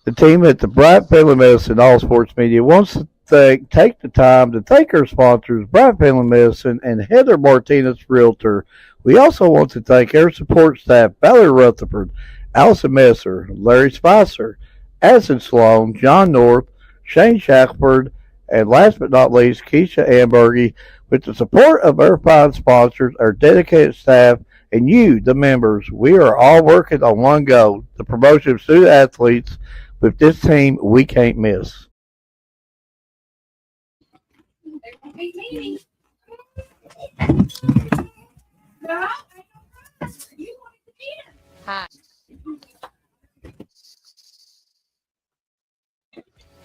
The team at the Bryant Family Medicine All Sports Media wants to take the time to thank our sponsors, Bryant Family Medicine and Heather Martinez Realtor. We also want to thank our support staff, Valerie Rutherford, Allison Messer, Larry Spicer, Addison Sloan, John North, Shane Shackelford, and last but not least, Keisha Ambergy. With the support of our fine sponsors, our dedicated staff, and you, the members, we are all working on one goal, the promotion of student athletes. With this team, we can't miss. Hi.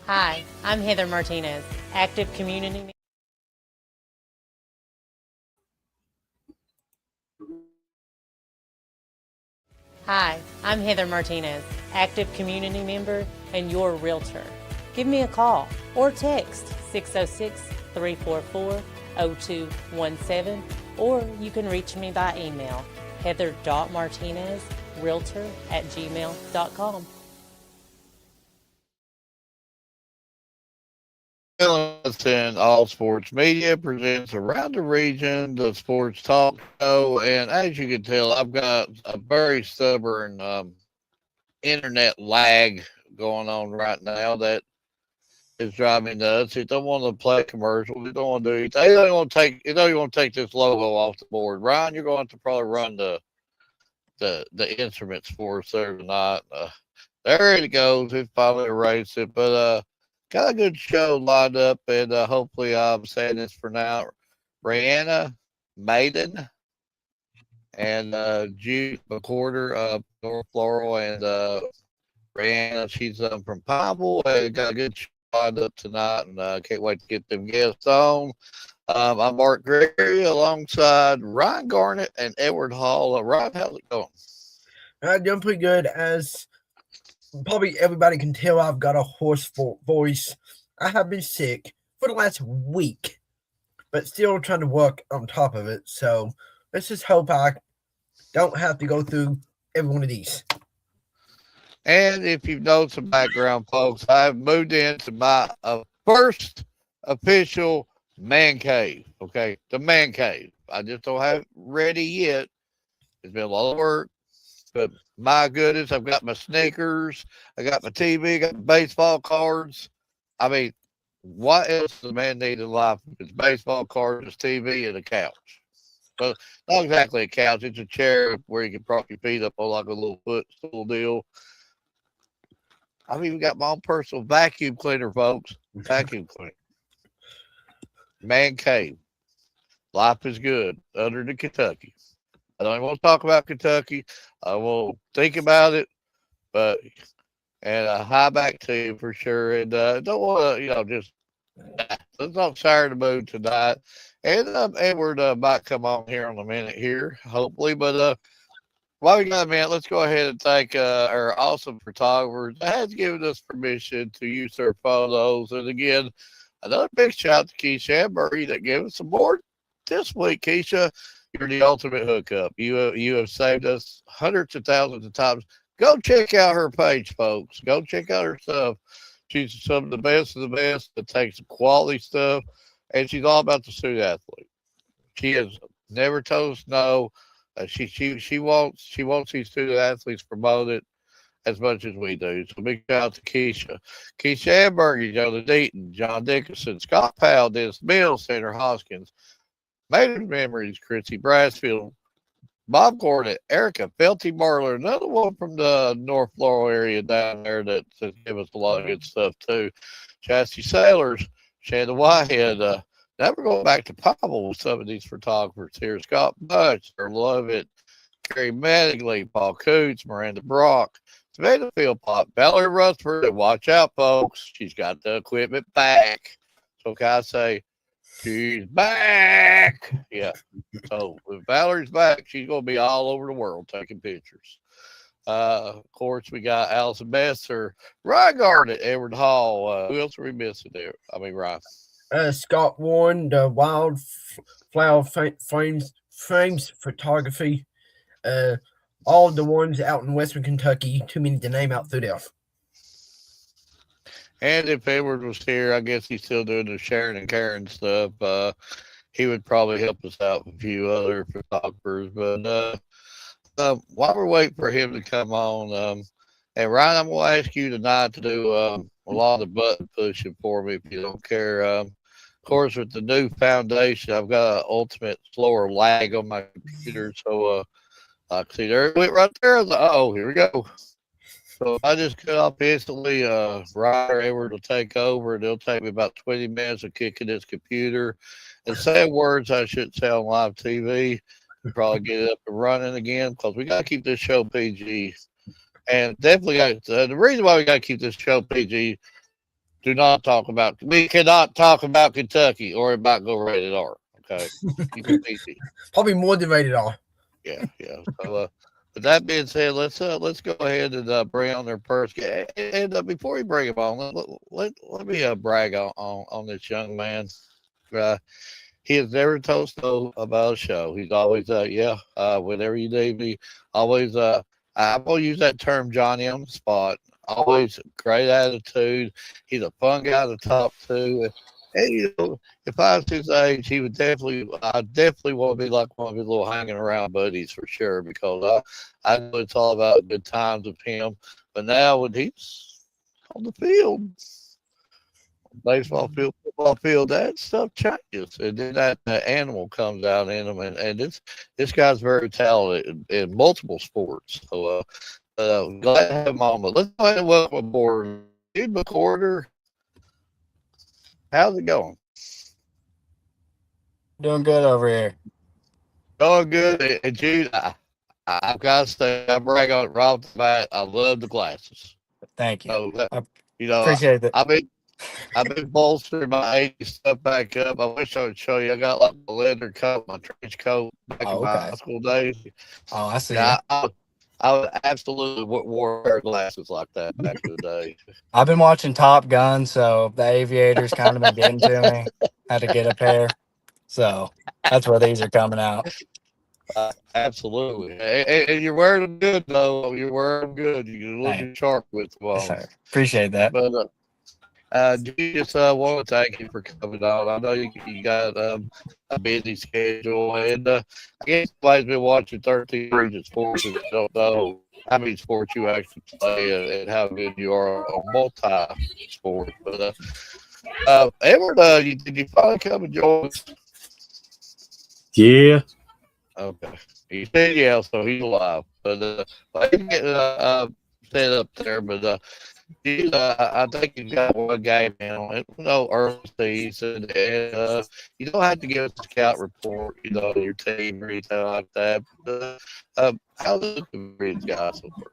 Hi, I'm Heather Martinez, active community. Hi, I'm Heather Martinez, active community member and your realtor. Give me a call or text 606-344-0217, or you can reach me by email, heather.martinezrealtor@gmail.com. And All Sports Media presents Around the Region, the sports talk show. And as you can tell, I've got a very stubborn internet lag going on right now that is driving me nuts. It don't want to play commercials. It don't want to do anything. It don't want to take this logo off the board. Ryan, you're going to probably run the instruments for us there tonight. There it goes. It finally erased it. But got a good show lined up, and hopefully I'm saying this for now. Brianna Maiden and Jude McCorder of North Laurel, and Brianna, she's from Pineville, and got a good show lined up tonight, and can't wait to get them guests on. I'm Mark Gregory alongside Ryan Garnett and Edward Hall. Ryan, how's it going? Doing pretty good. As probably everybody can tell, I've got a hoarse voice. I have been sick for the last week, but still trying to work on top of it. So let's just hope I don't have to go through every one of these. And if you've known some background, folks, I've moved into my first official man cave. Okay, the man cave. I just don't have it ready yet. It's been a lot of work, but my goodness, I've got my sneakers, I got my TV, I got baseball cards. I mean, what else does a man need in life? It's baseball cards, it's TV, and a couch. Well, not exactly a couch. It's a chair where you can prop your feet up on like a little footstool deal. I've even got my own personal vacuum cleaner, folks. Vacuum cleaner. Man cave. Life is good under the Kentucky. I don't even want to talk about Kentucky. I won't think about it, but and a high back to you for sure. And don't want to, just let's not sour the mood tonight. And Edward might come on here in a minute here, hopefully. But while we got a minute, let's go ahead and thank our awesome photographers that has given us permission to use their photos. And again, another big shout out to Keisha Amberry that gave us some more this week. Keisha, you're the ultimate hookup. You have saved us hundreds of thousands of times. Go check out her page, folks. Go check out her stuff. She's some of the best that takes quality stuff, and she's all about the student athlete. She has never told us no. She wants these student athletes promoted as much as we do. So big shout out to Keisha. Keisha Amberger, Jonah Deaton, John Dickinson, Scott Powell, Dennis Mills, Senator Hoskins, Maiden Memories, Chrissy Brassfield, Bob Gordon, Erica Felty Marler, another one from the North Laurel area down there that give us a lot of good stuff too. Chassie Sailors, Shanda Whitehead, now we're going back to Popple with some of these photographers here. Scott Butch, Love It, Gary Mattingly, Paul Coots, Miranda Brock, Savannah Philpott, Valerie Rutherford, and watch out, folks. She's got the equipment back. So can I say, she's back? Yeah. So if Valerie's back, she's going to be all over the world taking pictures. Of course, we got Allison Besser, Ryan Guard at Edward Hall. Who else are we missing there? I mean, Ryan. Scott Warren, the Wildflower Frames Photography. All the ones out in Western Kentucky. Too many to name out through there. And if Edward was here, I guess he's still doing the Sharon and Karen stuff. He would probably help us out with a few other photographers. But while we're waiting for him to come on, and Ryan, I'm going to ask you tonight to do a lot of the button pushing for me if you don't care. Of course, with the new foundation, I've got an ultimate slower lag on my computer. So I see there it went right there. Oh, here we go. So if I just cut off instantly, Ryan or Edward will take over, and it'll take me about 20 minutes of kicking this computer and saying words I shouldn't say on live TV. We'll probably get it up and running again because we got to keep this show PG. And definitely, the reason why we got to keep this show PG, we cannot talk about Kentucky or it might go rated R. Okay. Keep it PG. Probably more than rated R. Yeah. So, with that being said, let's go ahead and bring on their first guest. And before we bring him on, let me brag on this young man. He has never told us no about a show. He's always whenever you need me, always I'm gonna use that term Johnny on the spot. Always great attitude. He's a fun guy to talk to. And if I was his age, I definitely want to be like one of his little hanging around buddies for sure, because I know it's all about good times with him. But now when he's on the field, baseball field, football field, that stuff changes. And then that animal comes out in him. And this guy's very talented in multiple sports. So glad to have him on. But let's go ahead and welcome aboard Jude McCorder. How's it going? Doing good over here. Going good. And Jude, I've got to say, I brag on it right off the bat. I love the glasses. Thank you. So, I appreciate that. I've been bolstering my 80s stuff back up. I wish I would show you. I got like a leather coat, my trench coat back in my high school days. Oh, I see. Yeah, I would absolutely wore pair of glasses like that back in the day. I've been watching Top Gun, so the aviators kind of been getting to me. Had to get a pair. So that's where these are coming out. Absolutely. And you're wearing them good, though. You're wearing them good. You're looking sharp with them on. Yes, appreciate that. But just want to thank you for coming on. I know you got a busy schedule, and I guess everybody's been watching 13 Region Sports and don't know how many sports you actually play and how good you are on multi-sport. But Edward, did you finally come and join us? Yeah. Okay. He said yeah, so he's alive. But I didn't get set up there, but I think you got one game in. No early season, and you don't have to give us a scout report, your team or anything like that. But, how's it looking for you guys so far?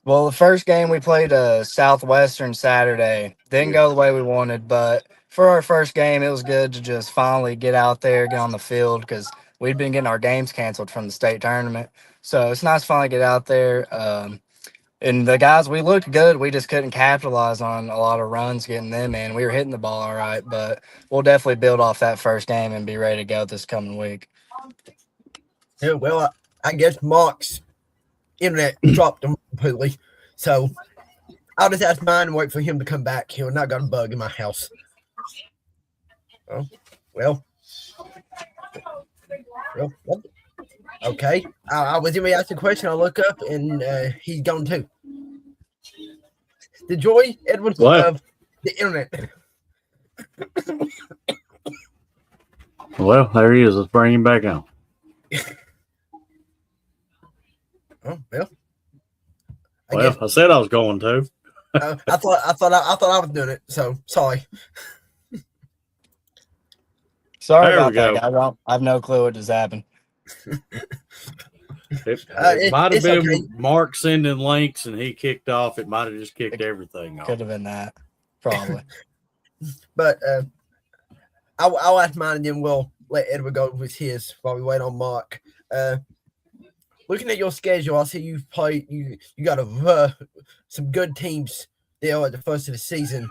Well, the first game we played Southwestern Saturday. Didn't go the way we wanted, but for our first game, it was good to just finally get out there, get on the field, because we'd been getting our games canceled from the state tournament. So it's nice to finally get out there. And the guys, we looked good. We just couldn't capitalize on a lot of runs getting them in. We were hitting the ball all right, but we'll definitely build off that first game and be ready to go this coming week. Yeah, well, I guess Mark's internet dropped him completely. So I'll just ask mine and wait for him to come back. He'll not got a bug in my house. Oh, well. Okay. I was going to ask a question. I'll look up, and he's gone too. The joy, Edwin, of the internet. Well, there he is. Let's bring him back on. Oh, well. I said I was going to. I thought I was doing it. So sorry. Sorry about that, guys. I have no clue what just happened. It might have been okay. Mark sending links and he kicked off. It might have just kicked everything off. Could have been that, probably. But I'll ask mine, and then we'll let Edward go with his while we wait on Mark. Looking at your schedule, I see you've played. You got some good teams there at the first of the season.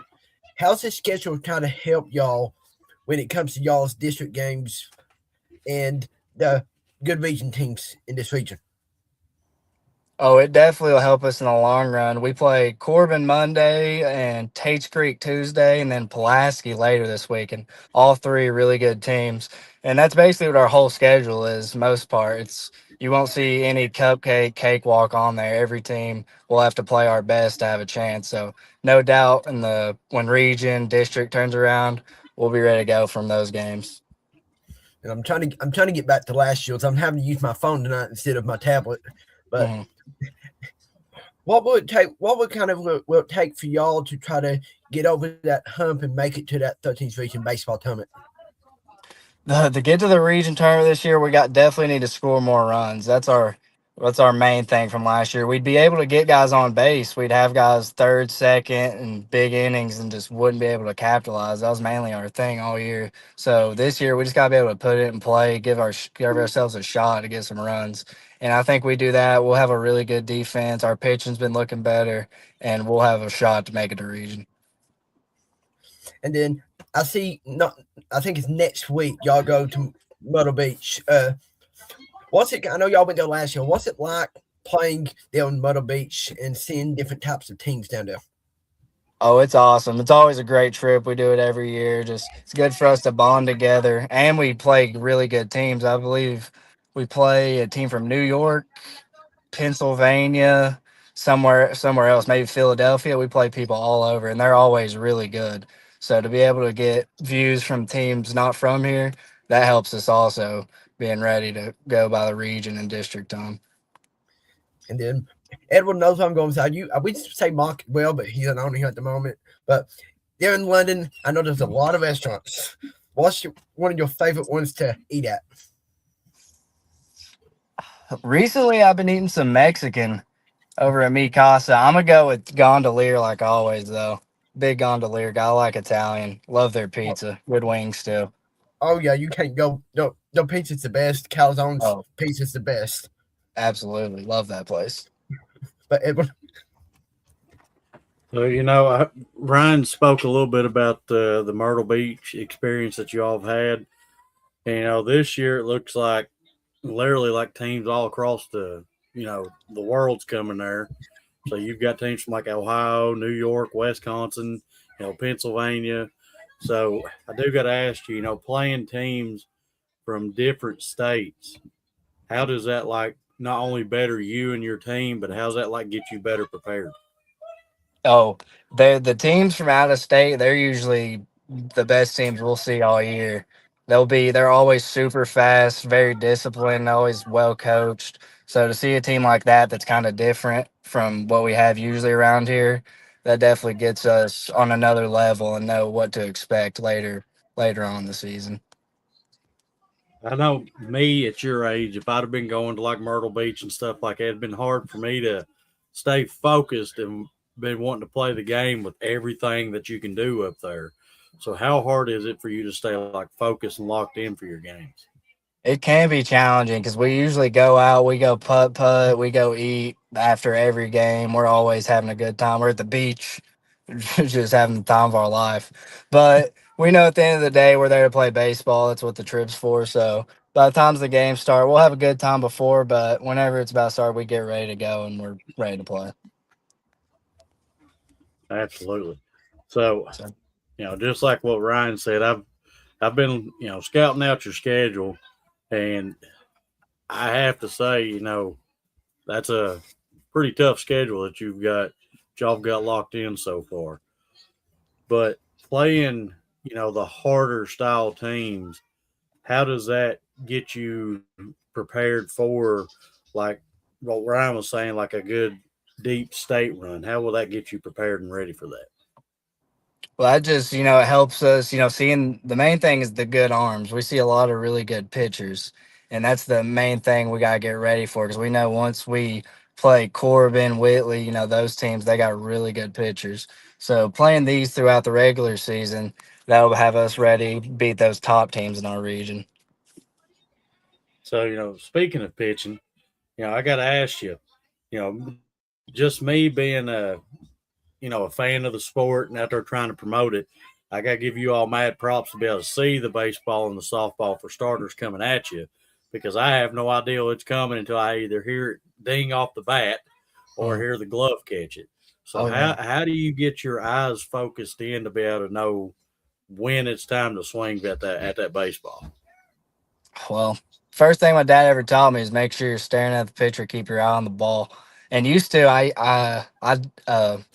How's this schedule kind of help y'all when it comes to y'all's district games and the good region teams in this region? Oh, it definitely will help us in the long run. We play Corbin Monday and Tates Creek Tuesday and then Pulaski later this week. And all three really good teams. And that's basically what our whole schedule is, most part. You won't see any cakewalk on there. Every team will have to play our best to have a chance. So no doubt when region, district turns around, we'll be ready to go from those games. And I'm trying to get back to last year. So I'm having to use my phone tonight instead of my tablet. But what will it take? What will it take for y'all to try to get over that hump and make it to that 13th region baseball tournament? To get to the region tournament this year, we definitely need to score more runs. That's our main thing from last year. We'd be able to get guys on base. We'd have guys third, second, and big innings, and just wouldn't be able to capitalize. That was mainly our thing all year. So this year, we just got to be able to put it in play, give ourselves a shot to get some runs. And I think we do that. We'll have a really good defense. Our pitching's been looking better, and we'll have a shot to make it to region. And then I think it's next week y'all go to Myrtle Beach. What's it? I know y'all went there last year. What's it like playing there on Myrtle Beach and seeing different types of teams down there? Oh, it's awesome. It's always a great trip. We do it every year. It's good for us to bond together. And we play really good teams. I believe we play a team from New York, Pennsylvania, somewhere else, maybe Philadelphia. We play people all over, and they're always really good. So to be able to get views from teams not from here, that helps us also being ready to go by the region and district time. And then Edward knows what I'm going to say. I would say Mark well, but he's not on here at the moment. But there in London, I know there's a lot of restaurants. What's one of your favorite ones to eat at? Recently, I've been eating some Mexican over at Mi Casa. I'm going to go with Gondolier like always, though. Big Gondolier guy. I like Italian. Love their pizza. Good wings, too. Oh, yeah, you can't go. No, pizza's the best. Calzone's pizza's the best. Absolutely. Love that place. But Edward. So, Ryan spoke a little bit about the Myrtle Beach experience that you all have had. And, this year it looks like literally like teams all across the world's coming there. So you've got teams from like Ohio, New York, Wisconsin, Pennsylvania. So I do got to ask you, playing teams from different states, how does that like not only better you and your team, but how's that like get you better prepared? Oh, the teams from out of state, they're usually the best teams we'll see all year. They're always super fast, very disciplined, always well coached. So to see a team like that that's kind of different from what we have usually around here, that definitely gets us on another level and know what to expect later on in the season. I know me at your age, if I'd have been going to like Myrtle Beach and stuff like that, it'd been hard for me to stay focused and been wanting to play the game with everything that you can do up there. So how hard is it for you to stay like focused and locked in for your games? It can be challenging because we usually go out, we go putt, we go eat after every game. We're always having a good time. We're at the beach, just having the time of our life. But we know at the end of the day, we're there to play baseball. That's what the trip's for. So by the time the games start, we'll have a good time before, but whenever it's about to start, we get ready to go and we're ready to play. Absolutely. So just like what Ryan said, I've been, scouting out your schedule, and I have to say, that's a pretty tough schedule that y'all got locked in so far. But playing, the harder style teams, how does that get you prepared for, like what Ryan was saying, like a good deep state run? How will that get you prepared and ready for that? Well, that just, it helps us, seeing the main thing is the good arms. We see a lot of really good pitchers, and that's the main thing we got to get ready for because we know once we play Corbin, Whitley, those teams, they got really good pitchers. So playing these throughout the regular season, that'll have us ready to beat those top teams in our region. So, speaking of pitching, I got to ask you, just me being a fan of the sport and out there trying to promote it, I got to give you all mad props to be able to see the baseball and the softball for starters coming at you, because I have no idea what's coming until I either hear it ding off the bat or hear the glove catch it. So how do you get your eyes focused in to be able to know when it's time to swing at that baseball? Well, first thing my dad ever taught me is make sure you're staring at the pitcher, keep your eye on the ball. And used to, I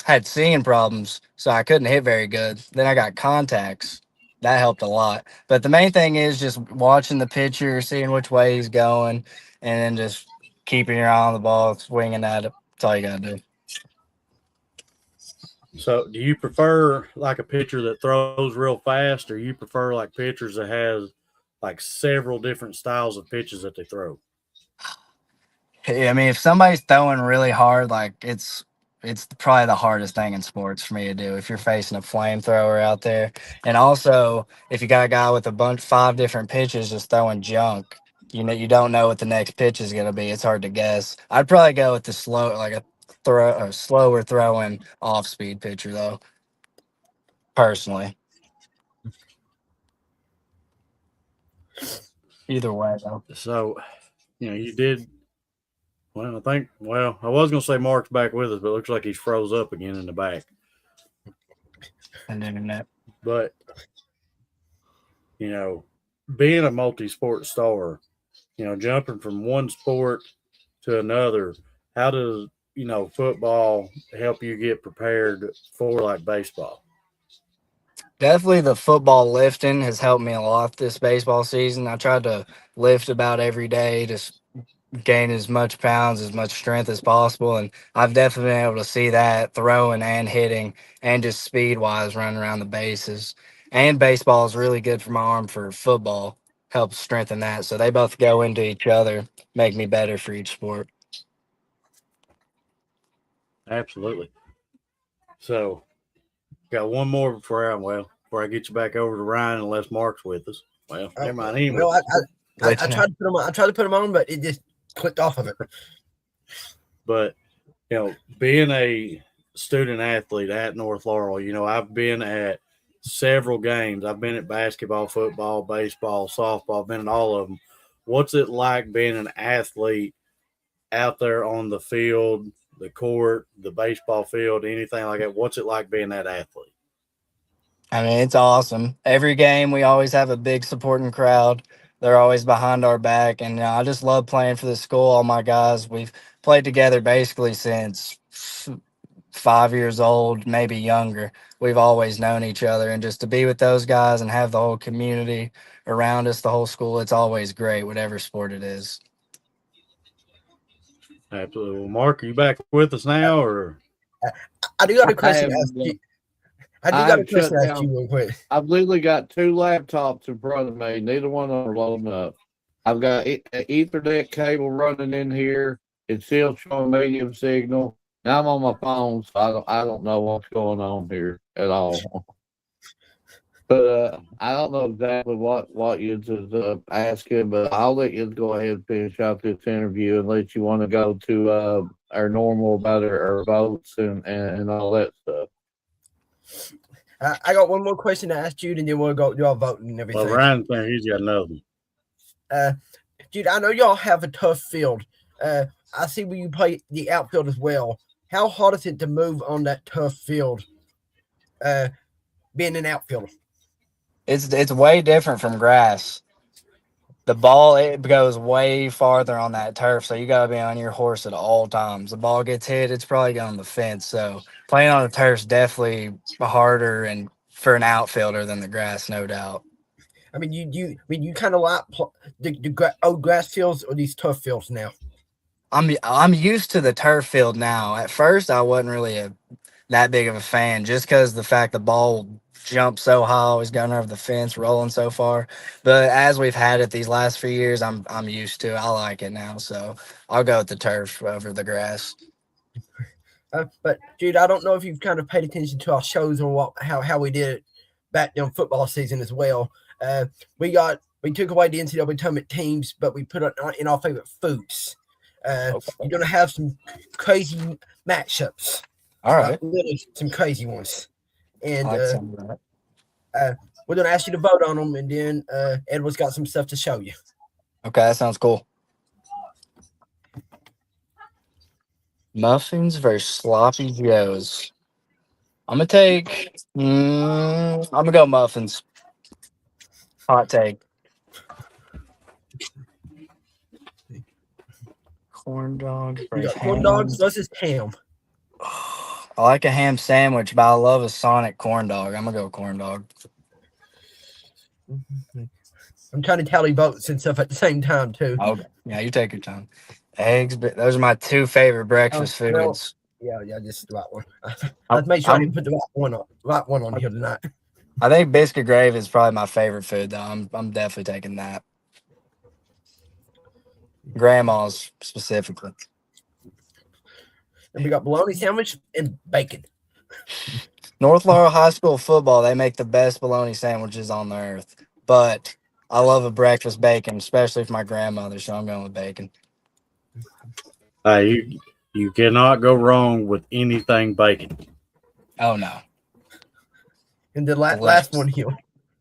had seeing problems, so I couldn't hit very good. Then I got contacts. That helped a lot. But the main thing is just watching the pitcher, seeing which way he's going, and then just keeping your eye on the ball, swinging at it. That's all you got to do. So, do you prefer like a pitcher that throws real fast, or you prefer like pitchers that has like several different styles of pitches that they throw? I mean, if somebody's throwing really hard, like it's probably the hardest thing in sports for me to do. If you're facing a flamethrower out there, and also if you got a guy with 5 different pitches just throwing junk, you don't know what the next pitch is going to be. It's hard to guess. I'd probably go with the slower throwing off speed pitcher though. Personally, either way though. So, you did. Well, I was going to say Mark's back with us, but it looks like he's froze up again in the back. And internet. But, being a multi sport star, jumping from one sport to another, how does, football help you get prepared for like baseball? Definitely the football lifting has helped me a lot this baseball season. I tried to lift about every day, just gain as much pounds, as much strength as possible. And I've definitely been able to see that throwing and hitting and just speed wise running around the bases. And baseball is really good for my arm for football, helps strengthen that. So they both go into each other, make me better for each sport. Absolutely. So, got one more before I get you back over to Ryan, unless Mark's with us. Well, never mind. He Well, I tried to put him on. I tried to put him on, but it just clicked off of it. But being a student athlete at North Laurel, I've been at several games. I've been at basketball, football, baseball, softball. I've been at all of them. What's it like being an athlete out there on the field, the court, the baseball field, anything like that? What's it like being that athlete? I mean, it's awesome. Every game, we always have a big supporting crowd. They're always behind our back. And I just love playing for the school. All my guys, we've played together basically since 5 years old, maybe younger. We've always known each other. And just to be with those guys and have the whole community around us, the whole school, it's always great, whatever sport it is. Absolutely. Well, Mark, are you back with us now, or? I do got a question to ask you. I do got a question to ask you real quick. I've literally got 2 laptops in front of me. Neither one of them are loading up. I've got an Ethernet cable running in here. It's still showing medium signal. Now I'm on my phone, so I don't know what's going on here at all. But I don't know exactly what you're just asking, but I'll let you go ahead and finish out this interview unless you want to go to our normal about our votes and all that stuff. I got one more question to ask Jude, and then we'll go do our voting and everything. Well, Ryan's saying he's got another. Jude, I know y'all have a tough field. I see when you play the outfield as well. How hard is it to move on that tough field, being an outfielder? It's way different from grass. The ball, it goes way farther on that turf, so you got to be on your horse at all times. The ball gets hit, it's probably going on the fence. So playing on the turf is definitely harder and for an outfielder than the grass, no doubt. I mean, you kind of like the old grass fields or these tough fields now? I'm used to the turf field now. At first, I wasn't really that big of a fan, just because the fact the ball jumped so high, always going over the fence, rolling so far. But as we've had it these last few years, I'm used to it. I like it now, so I'll go with the turf over the grass. But Jude, I don't know if you've kind of paid attention to our shows or how we did it back during football season as well. We got we took away the NCAA tournament teams, but we put it in our favorite foods. You're gonna have some crazy matchups. All right. Literally some crazy ones, and I like some of that. we're gonna ask you to vote on them, and then Edward's got some stuff to show you. Okay, that sounds cool. Muffins versus sloppy joes. I'm gonna go muffins. Hot take. Corn dogs We versus got corn ham. dogs versus ham. I like a ham sandwich, but I love a Sonic corn dog. I'm gonna go corn dog. I'm trying to tally votes and stuff at the same time too. Okay. Yeah, you take your time. Eggs, but those are my two favorite breakfast well, foods. Yeah, just the right one. Let's make sure I didn't put the right one on here tonight. I think biscuit gravy is probably my favorite food, though. I'm definitely taking that. Grandma's specifically. And we got bologna sandwich and bacon. North Laurel High School football, they make the best bologna sandwiches on the earth. But I love a breakfast bacon, especially for my grandmother, so I'm going with bacon. You cannot go wrong with anything bacon. Oh, no. And the last one here.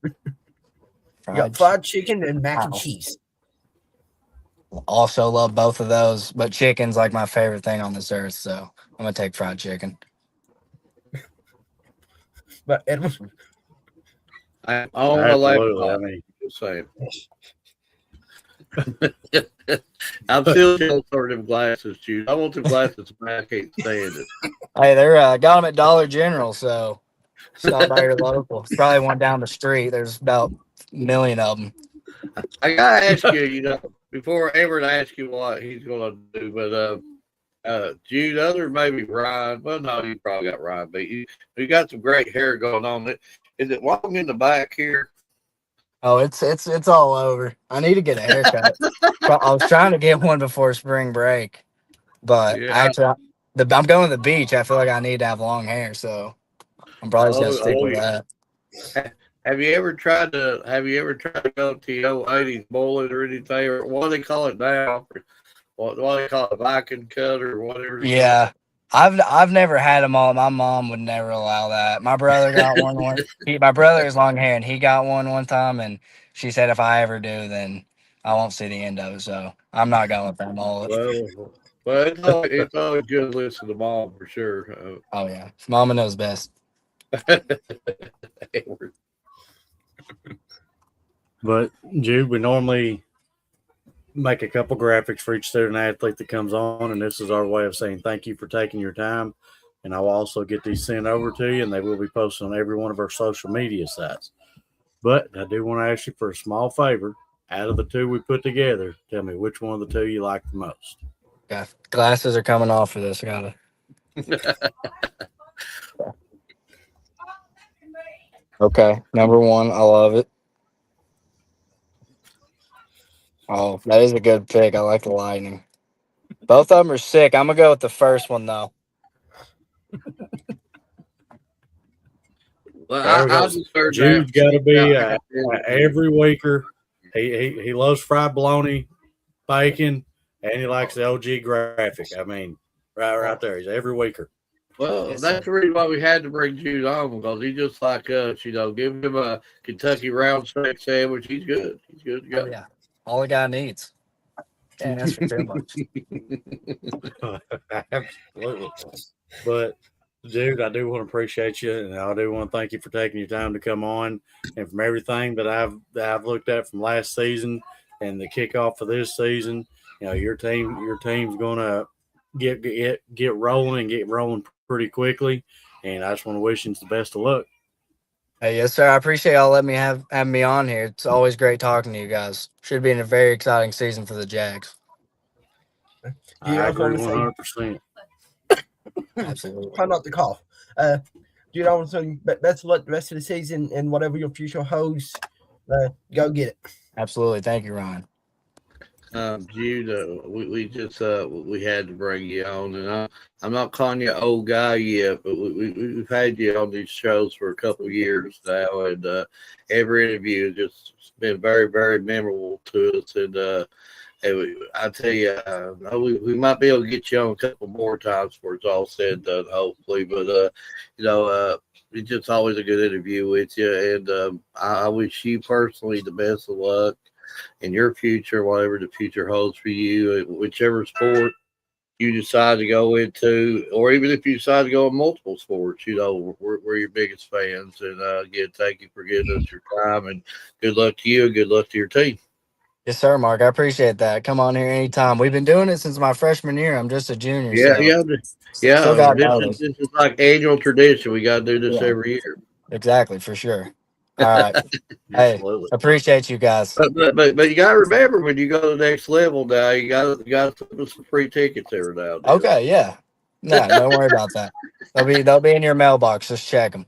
You Fried got fried chicken and mac and cheese. Also love both of those, but chicken's like my favorite thing on this earth, so I'm going to take fried chicken. But Edward, I'm on the Absolutely. I laptop. mean, Just saying. I'm still going for them glasses, Jude. I want them glasses, man. I can't stand it. Hey, they're got them at Dollar General, so stop by your local. It's probably one down the street. There's about a million of them. I gotta ask you, before Everett asks you what he's gonna do, but Jude, other maybe Ryan. Well, no, you probably got Ryan, but you got some great hair going on. Is it long in the back here? Oh, it's all over. I need to get a haircut. I was trying to get one before spring break, but Yeah. actually, I'm going to the beach. I feel like I need to have long hair, so I'm probably just gonna stick with that. Have you ever tried to go to the old 80s bullet or anything, or what do they call it now? What do they call it, Viking cut or whatever? Yeah, I've never had them all. My mom would never allow that. My brother got one. My brother has long hair, and he got one time, and she said if I ever do, then I won't see the end of it. So I'm not going with that mullet. Well, it's always good to listen to mom for sure. Oh yeah, Mama knows best. But Jude, we normally make a couple graphics for each student athlete that comes on, and this is our way of saying thank you for taking your time. And I will also get these sent over to you, and they will be posted on every one of our social media sites. But I do want to ask you for a small favor. Out of the two we put together, tell me which one of the two you like the most. Yeah, glasses are coming off for this. I gotta. Okay, number one, I love it. Oh, that is a good pick. I like the Lightning. Both of them are sick. I'm gonna go with the first one though. Well, I'll just start. Jude's got to be every weeker. He loves fried bologna, bacon, and he likes the OG graphic. I mean, right there. He's every weeker. Well, that's the reason why we had to bring Jude on, because he's just like us. Give him a Kentucky round steak sandwich. He's good. He's good to go. Oh, yeah, all the guy needs. Can't ask for too much. Absolutely. But Jude, I do want to appreciate you, and I do want to thank you for taking your time to come on. And from everything that I've looked at from last season and the kickoff of this season, your team's going to get rolling and get rolling pretty quickly. And I just want to wish you the best of luck. Hey, yes, sir. I appreciate y'all letting me have me on here. It's always great talking to you guys. Should be in a very exciting season for the Jags. I agree 100%. Absolutely. Try not to cough. Dude, I want to say best of luck the rest of the season, and whatever your future holds, go get it. Absolutely. Thank you, Ryan. Jude, we just we had to bring you on, and I'm not calling you an old guy yet, but we've had you on these shows for a couple of years now, and every interview has just been very very memorable to us, and I tell you, we might be able to get you on a couple more times before it's all said and done, hopefully, but you know. It's just always a good interview with you, and I wish you personally the best of luck in your future, whatever the future holds for you, whichever sport you decide to go into, or even if you decide to go in multiple sports, we're your biggest fans. And again, thank you for giving us your time, and good luck to you, and good luck to your team. Yes, sir, Mark. I appreciate that. Come on here anytime. We've been doing it since my freshman year. I'm just a junior, Yeah, so yeah, still yeah. got This is notice. this is like annual tradition. We got to do this Yeah, every year. exactly, for sure. All right. Hey, Absolutely. appreciate you guys. But you got to remember when you go to the next level now, you got to put some free tickets every now and then. Okay, yeah. No, don't worry about that. They'll be in your mailbox. Just check them.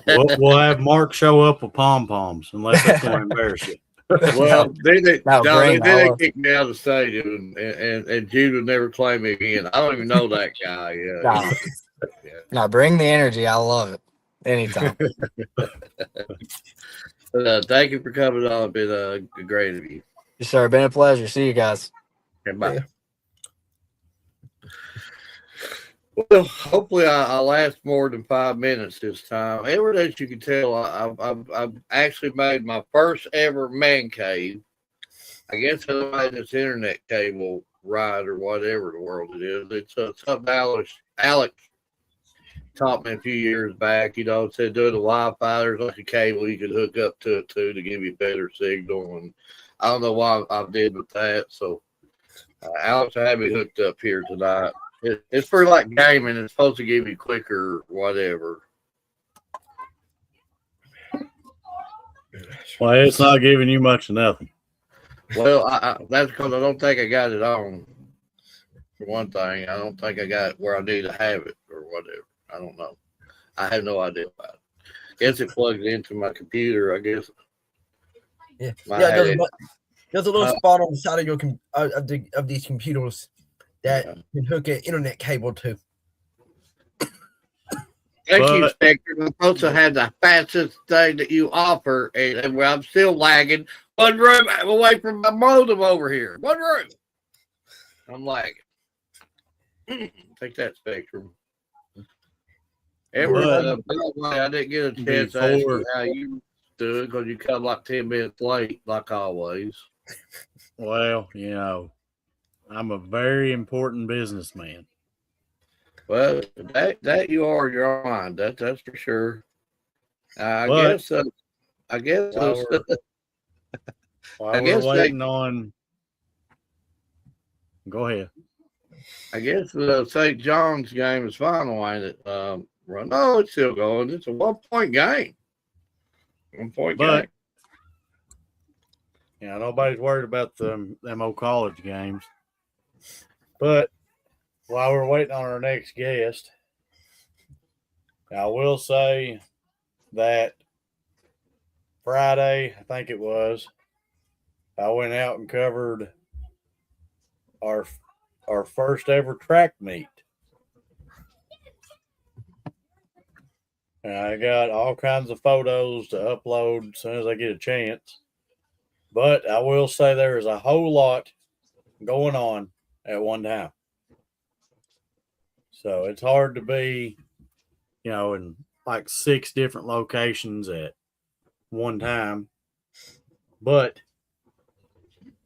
We'll have Mark show up with pom poms unless that's going to embarrass you. Well, then they No, no, bring. then I they love. kicked me out of the stadium, and Jude would never claim me again. I don't even know that guy. Nah, Yeah. nah, bring the energy. I love it. Anytime. Thank you for coming on. It's been a great interview. Yes, sir. Been a pleasure. See you guys. Bye. Yeah. Well, hopefully I'll last more than 5 minutes this time. Ever as you can tell, I've actually made my first ever man cave. I guess I made this internet cable ride or whatever the world it is. It's something Alex taught me a few years back. It said do the Wi-Fi. There's like a cable you could hook up to it too to give you better signal. And I don't know why I did with that. So Alex had me hooked up here tonight. It's for like gaming. It's supposed to give you quicker whatever. Well, it's not giving you much of nothing. Well, that's because I don't think I got it on. For one thing, I don't think I got it where I need to have it or whatever. I don't know. I have no idea about it. Guess it plugs into my computer. I guess. Yeah, I yeah. had it. There's a little spot on the side of your of these computers that you can hook an internet cable to. Thank you, But- Spectre. I'm supposed to have the fastest thing that you offer, and I'm still lagging. One room away from my modem over here. One room. I'm lagging. Take that, Spectrum. By the way, I didn't get a chance to ask you how you do it because you come like 10 minutes late, like always. Well, I'm a very important businessman. Well, that you are in your own mind. That's for sure. I But- guess. I guess. While I we're guess waiting on. Go ahead. I guess the St. John's game is final, ain't it? No, it's still going. It's a 1 point game. 1 point But- game. Nobody's worried about them old college games. But while we're waiting on our next guest, I will say that Friday, I think it was, I went out and covered our first ever track meet. And I got all kinds of photos to upload as soon as I get a chance. But I will say there is a whole lot going on at one time. So it's hard to be, in like 6 different locations at one time. But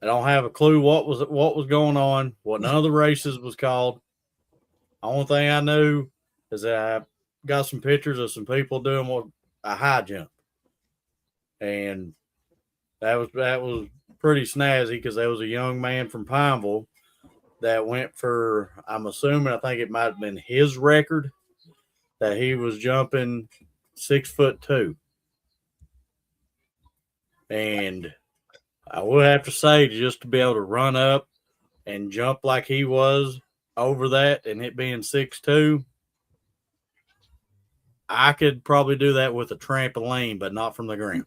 I don't have a clue what was going on, what none of the races was called. The only thing I knew is that I got some pictures of some people doing a high jump. And that was pretty snazzy because there was a young man from Pineville that went for, I'm assuming, I think it might have been his record, that he was jumping 6'2". And I will have to say, just to be able to run up and jump like he was over that and it being 6'2", I could probably do that with a trampoline, but not from the ground.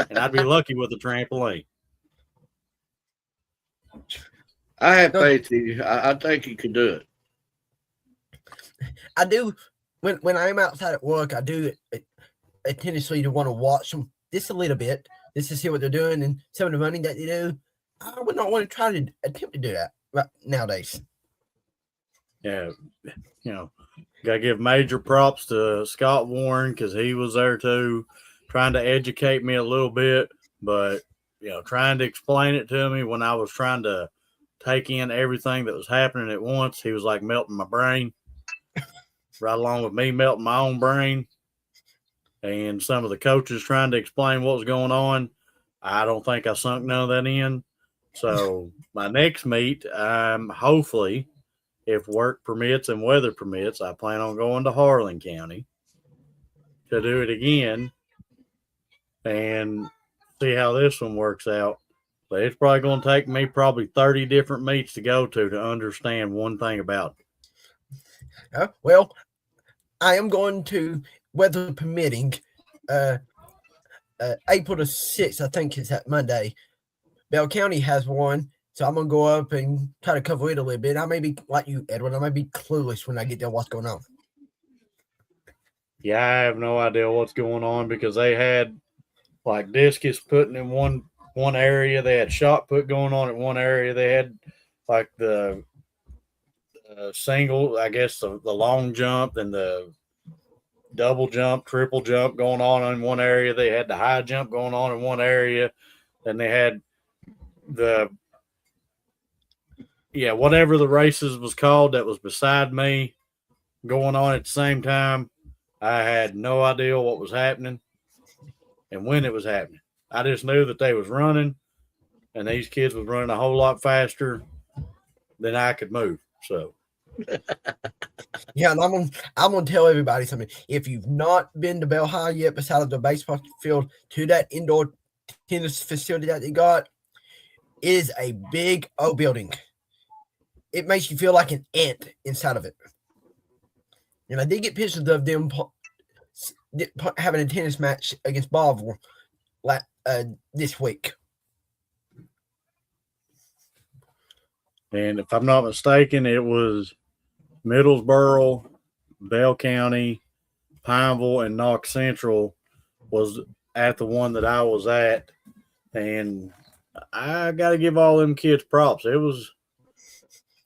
And I'd be lucky with a trampoline. I have No. faith in you. I think you can do it. I do. When I'm outside at work, I do a tendency to want to watch them just a little bit, just to see what they're doing and some of the running that they do. I would not want to try to attempt to do that nowadays. Yeah, got to give major props to Scott Warren because he was there too, trying to educate me a little bit, but trying to explain it to me when I was trying to take in everything that was happening at once. He was like melting my brain, right along with me melting my own brain. And some of the coaches trying to explain what was going on. I don't think I sunk none of that in. So my next meet, hopefully, if work permits and weather permits, I plan on going to Harlan County to do it again and see how this one works out. But it's probably going to take me probably 30 different meets to go to understand one thing about it. Well, I am going to, weather permitting, April the 6th, I think it's that Monday. Bell County has one, so I'm going to go up and try to cover it a little bit. I may be, like you, Edwin, I may be clueless when I get there what's going on. Yeah, I have no idea what's going on because they had like discus putting in one area. They had shot put going on in one area. They had like the single, I guess the long jump and the double jump, triple jump going on in one area. They had the high jump going on in one area. Then they had whatever the races was called that was beside me going on at the same time. I had no idea what was happening and when it was happening. I just knew that they was running and these kids was running a whole lot faster than I could move. So yeah, and I'm gonna tell everybody something. If you've not been to Bell High yet, besides the baseball field, to that indoor tennis facility that they got, it is a big old building. It makes you feel like an ant inside of it. And I did get pictures of them having a tennis match against Bonneville this week. And if I'm not mistaken, it was Middlesboro, Bell County, Pineville, and Knox Central was at the one that I was at. And I got to give all them kids props. It was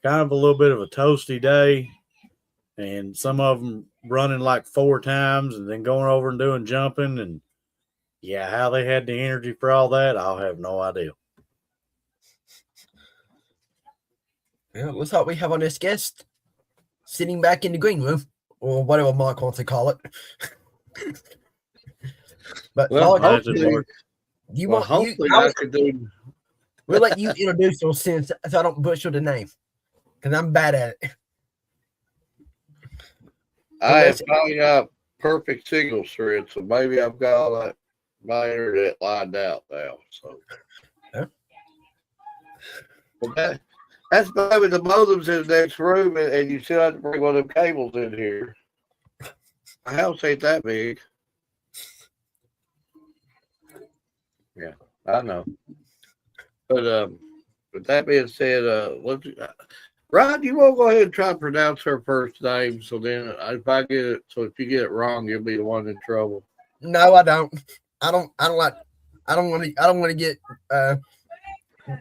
kind of a little bit of a toasty day. And some of them running like 4 times and then going over and doing jumping. And, yeah, how they had the energy for all that, I'll have no idea. Yeah, looks like we have our next guest sitting back in the green room, or whatever Mark wants to call it. But Well, Mark, hopefully I could do. We'll let you introduce yourself so I don't butcher the name, because I'm bad at it. I have probably got perfect signal thread, so maybe I've got all that my internet lined out now. So, but that's maybe the modem's in the next room, and you still have to bring one of them cables in here. My house ain't that big. Yeah, I know. But with that being said, Rod, you won't go ahead and try to pronounce her first name. So then, if I get it, so if you get it wrong, you'll be the one in trouble. No, I don't. I don't want to get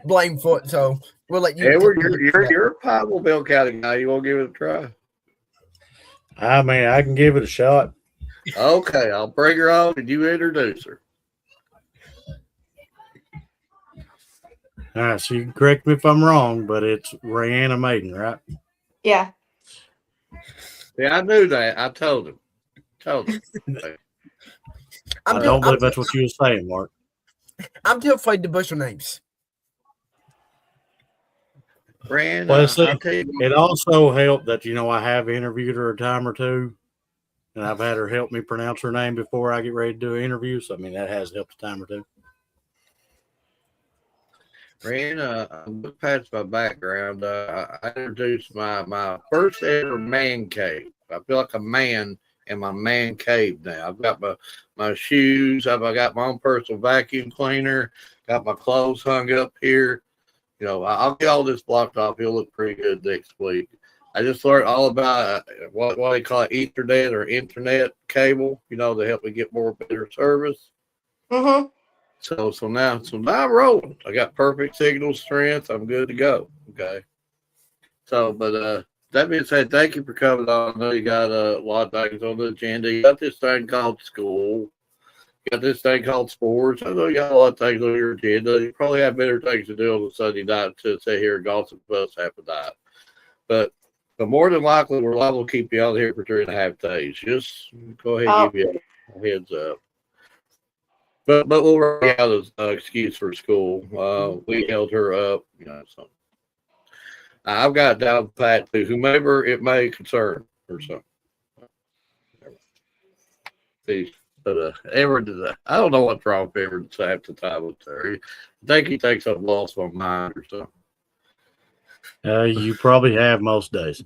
blamed for it. So we'll let you. Edward, you're a Pineville County guy. You won't give it a try? I mean, I can give it a shot. Okay, I'll bring her on and you introduce her. All right, so you can correct me if I'm wrong, but it's Rihanna Maiden, right? Yeah. Yeah, I knew that. I told him. I don't believe that's what you were saying, Mark. I'm too afraid to butcher names. Brand, Well, it also helped that, I have interviewed her a time or two, and I've had her help me pronounce her name before I get ready to do an interview. So, I mean, that has helped a time or two. Brand, look past my background. I introduced my first ever man cave. I feel like a man in my man cave now. I've got my shoes. I've got my own personal vacuum cleaner. Got my clothes hung up here. I'll get all this blocked off. He'll look pretty good next week. I just learned all about what they call it, Ethernet or internet cable. To help me get more better service. Mm-hmm. So now I'm rolling. I got perfect signal strength. I'm good to go. Okay. So, but that being said, thank you for coming on. I know you got a lot of things on the agenda. You got this thing called school. You got this thing called sports. I know you got a lot of things on your agenda. You probably have better things to do on a Sunday night to sit here and gossip about us half a night. But more than likely, we're liable to keep you out here for 3.5 days. Just go ahead and give you a heads up. But we'll write out an excuse for school. We held her up, so I've got it down pat to whomever it may concern or something. See, but Edward, I don't know what's wrong with Edward half the time up there. I think he thinks I've lost my mind or something. You probably have most days.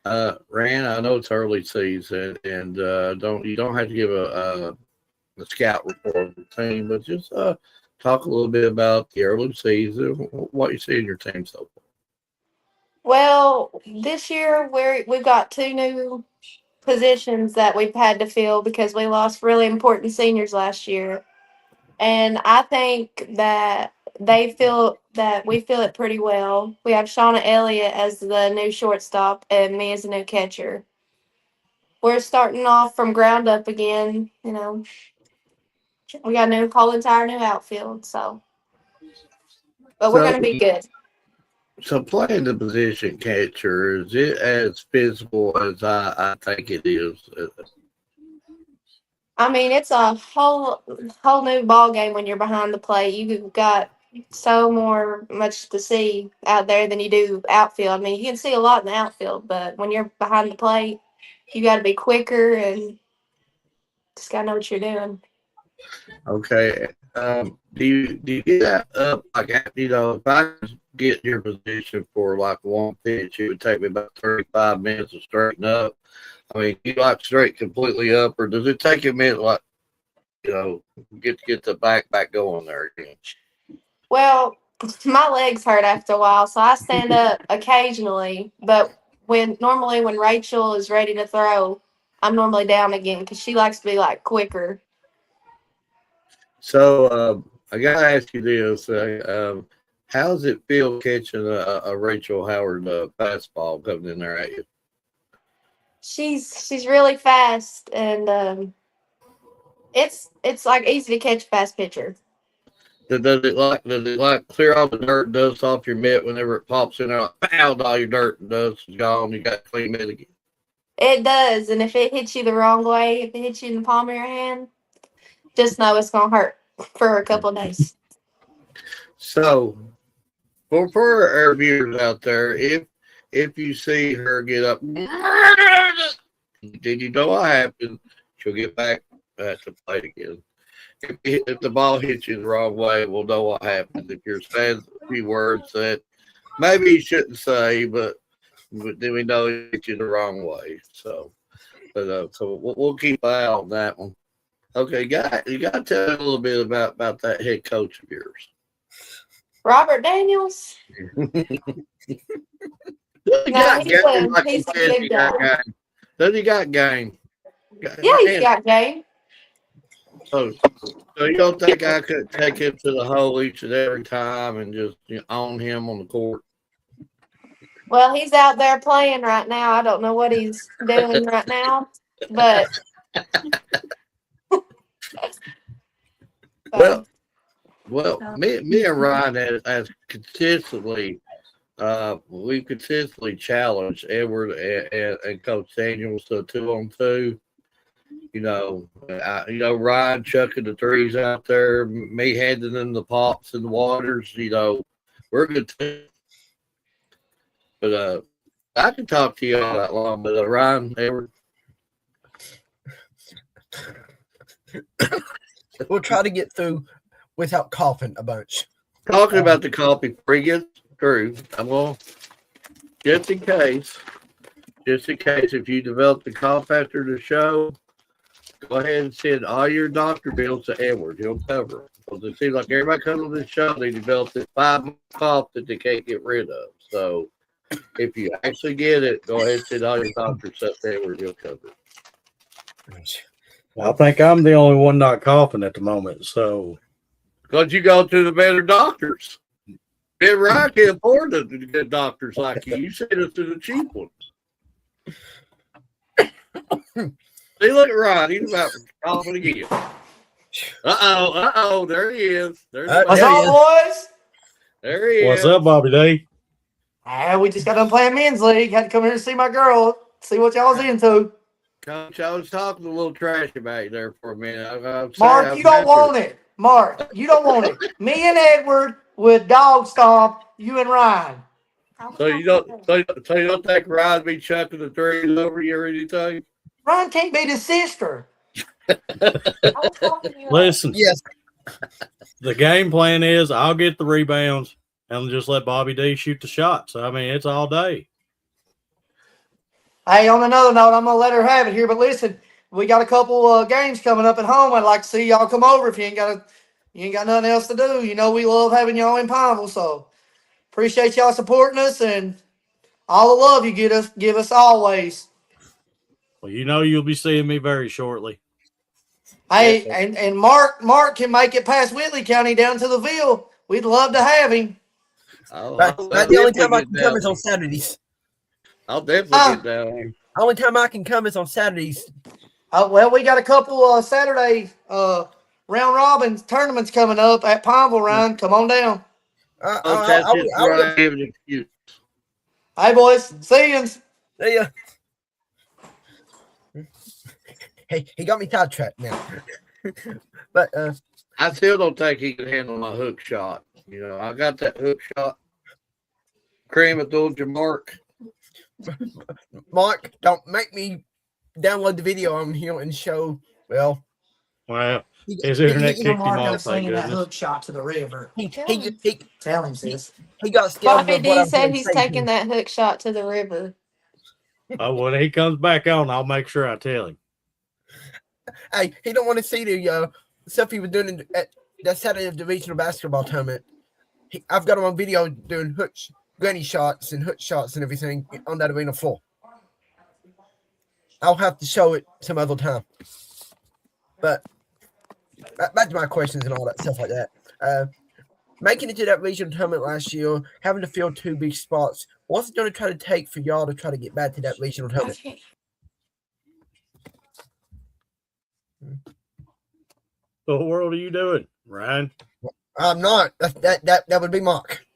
Rand, I know it's early season, and you don't have to give a scout report of the team, but just talk a little bit about the early season, what you see in your team so far. Well, this year we've got 2 new positions that we've had to fill because we lost really important seniors last year. And I think that we fill it pretty well. We have Shauna Elliott as the new shortstop and me as the new catcher. We're starting off from ground up again, We got a whole entire new outfield, but we're going to be good. So playing the position catcher, is it as physical as I think it is? I mean, it's a whole new ball game when you're behind the plate. You've got so much to see out there than you do outfield. I mean, you can see a lot in the outfield, but when you're behind the plate, you got to be quicker and just got to know what you're doing. Okay. Do you get that up? Like, if I get your position for like one pitch, it would take me about 35 minutes to straighten up. I mean, you like straight completely up, or does it take a minute, like, get the back going there again? Well, my legs hurt after a while, so I stand up occasionally. But normally when Rachel is ready to throw, I'm normally down again because she likes to be like quicker. So I gotta ask you this: how does it feel catching a Rachel Howard fastball coming in there at you? She's really fast, and it's like easy to catch a fast pitcher. Does it like clear all the dirt and dust off your mitt whenever it pops in there? Like, pow, all your dirt and dust is gone. You got clean mitt again. It does, and if it hits you the wrong way, if it hits you in the palm of your hand, just know it's gonna hurt for a couple of days. So, for our viewers out there, if you see her get up, did you know what happened? She'll get back at the plate again. If the ball hits you the wrong way, we'll know what happened. If you're saying a few words that maybe you shouldn't say, but then we know it hit you the wrong way. So we'll keep an eye on that one. Okay, you got to tell me a little bit about that head coach of yours. Robert Daniels. He's a big guy. Does he got game? Yeah, he's got game. So you don't think I could take him to the hole each and every time and just own him on the court? Well, he's out there playing right now. I don't know what he's doing right now, but well, me and Ryan has consistently we've consistently challenged Edward and Coach Daniels to 2-on-2. Ryan chucking the threes out there, me handing them the pops and the waters. We're a good team. But I can talk to you all that long. But Ryan, Edward, we'll try to get through without coughing a bunch. Talking about the coffee before he gets through, I'm going to, just in case, if you develop the cough after the show, go ahead and send all your doctor bills to Edward. He'll cover them. because it seems like everybody comes on this show, they develop this 5-month cough that they can't get rid of. So if you actually get it, go ahead and send all your doctors up there where you'll cover it. Well, I think I'm the only one not coughing at the moment. So, Because you go to the better doctors. Ben Ryan can't afford to get doctors like you. You send us to the cheap ones. See, look at Ryan. He's about to coughing again. There he is. What's up, boys? There he is. what's up, Bobby D? We just got done playing men's league. Had to come here to see my girl, see what y'all was into. Coach, I was talking a little trash about you there for a minute. Mark, you don't want it. Mark, you don't want it. Me and Edward would dog stomp you and Ryan. So you don't think Ryan be chucking the threes over you or anything? Ryan can't beat his sister. Listen, Yes. the game plan is I'll get the rebounds and just let Bobby D shoot the shots. I mean, it's all day. Hey, on another note, I'm gonna let her have it here. But listen, we got a couple games coming up at home. I'd like to see y'all come over if you ain't got nothing else to do. You know we love having y'all in Pineville, so appreciate y'all supporting us and all the love you give us always. Well, you know you'll be seeing me very shortly. Hey, and Mark can make it past Whitley County down to the Ville. We'd love to have him. But the only time I can come is on Saturdays. I'll definitely get down here. Only time I can come is on Saturdays. Well, we got a couple Saturday round robin tournaments coming up at Pineville. Ryan, come on down. I'll give an excuse. Hey, boys, see you. Yeah. Hey, he got me sidetracked now. But I still don't think he can handle my hook shot. You know, I got that hook shot. Cream, I told you, Mark. Mark, don't make me download the video on here and show. Well, his internet kicked him off. That hook shot to the river. He Tell him, sis. he got scared. Bobby D said he's taking that hook shot to the river. Oh, when he comes back on, I'll make sure I tell him. Hey, he don't want to see the stuff he was doing at that Saturday divisional basketball tournament. I've got him on video doing granny shots and hook shots and everything on that arena floor. I'll have to show it some other time. But back to my questions and all that stuff like that. Making it to that regional tournament last year, having to fill 2 big spots, what's it going to try to take for y'all to try to get back to that regional tournament? What world are you doing, Ryan? I'm not. That would be Mark.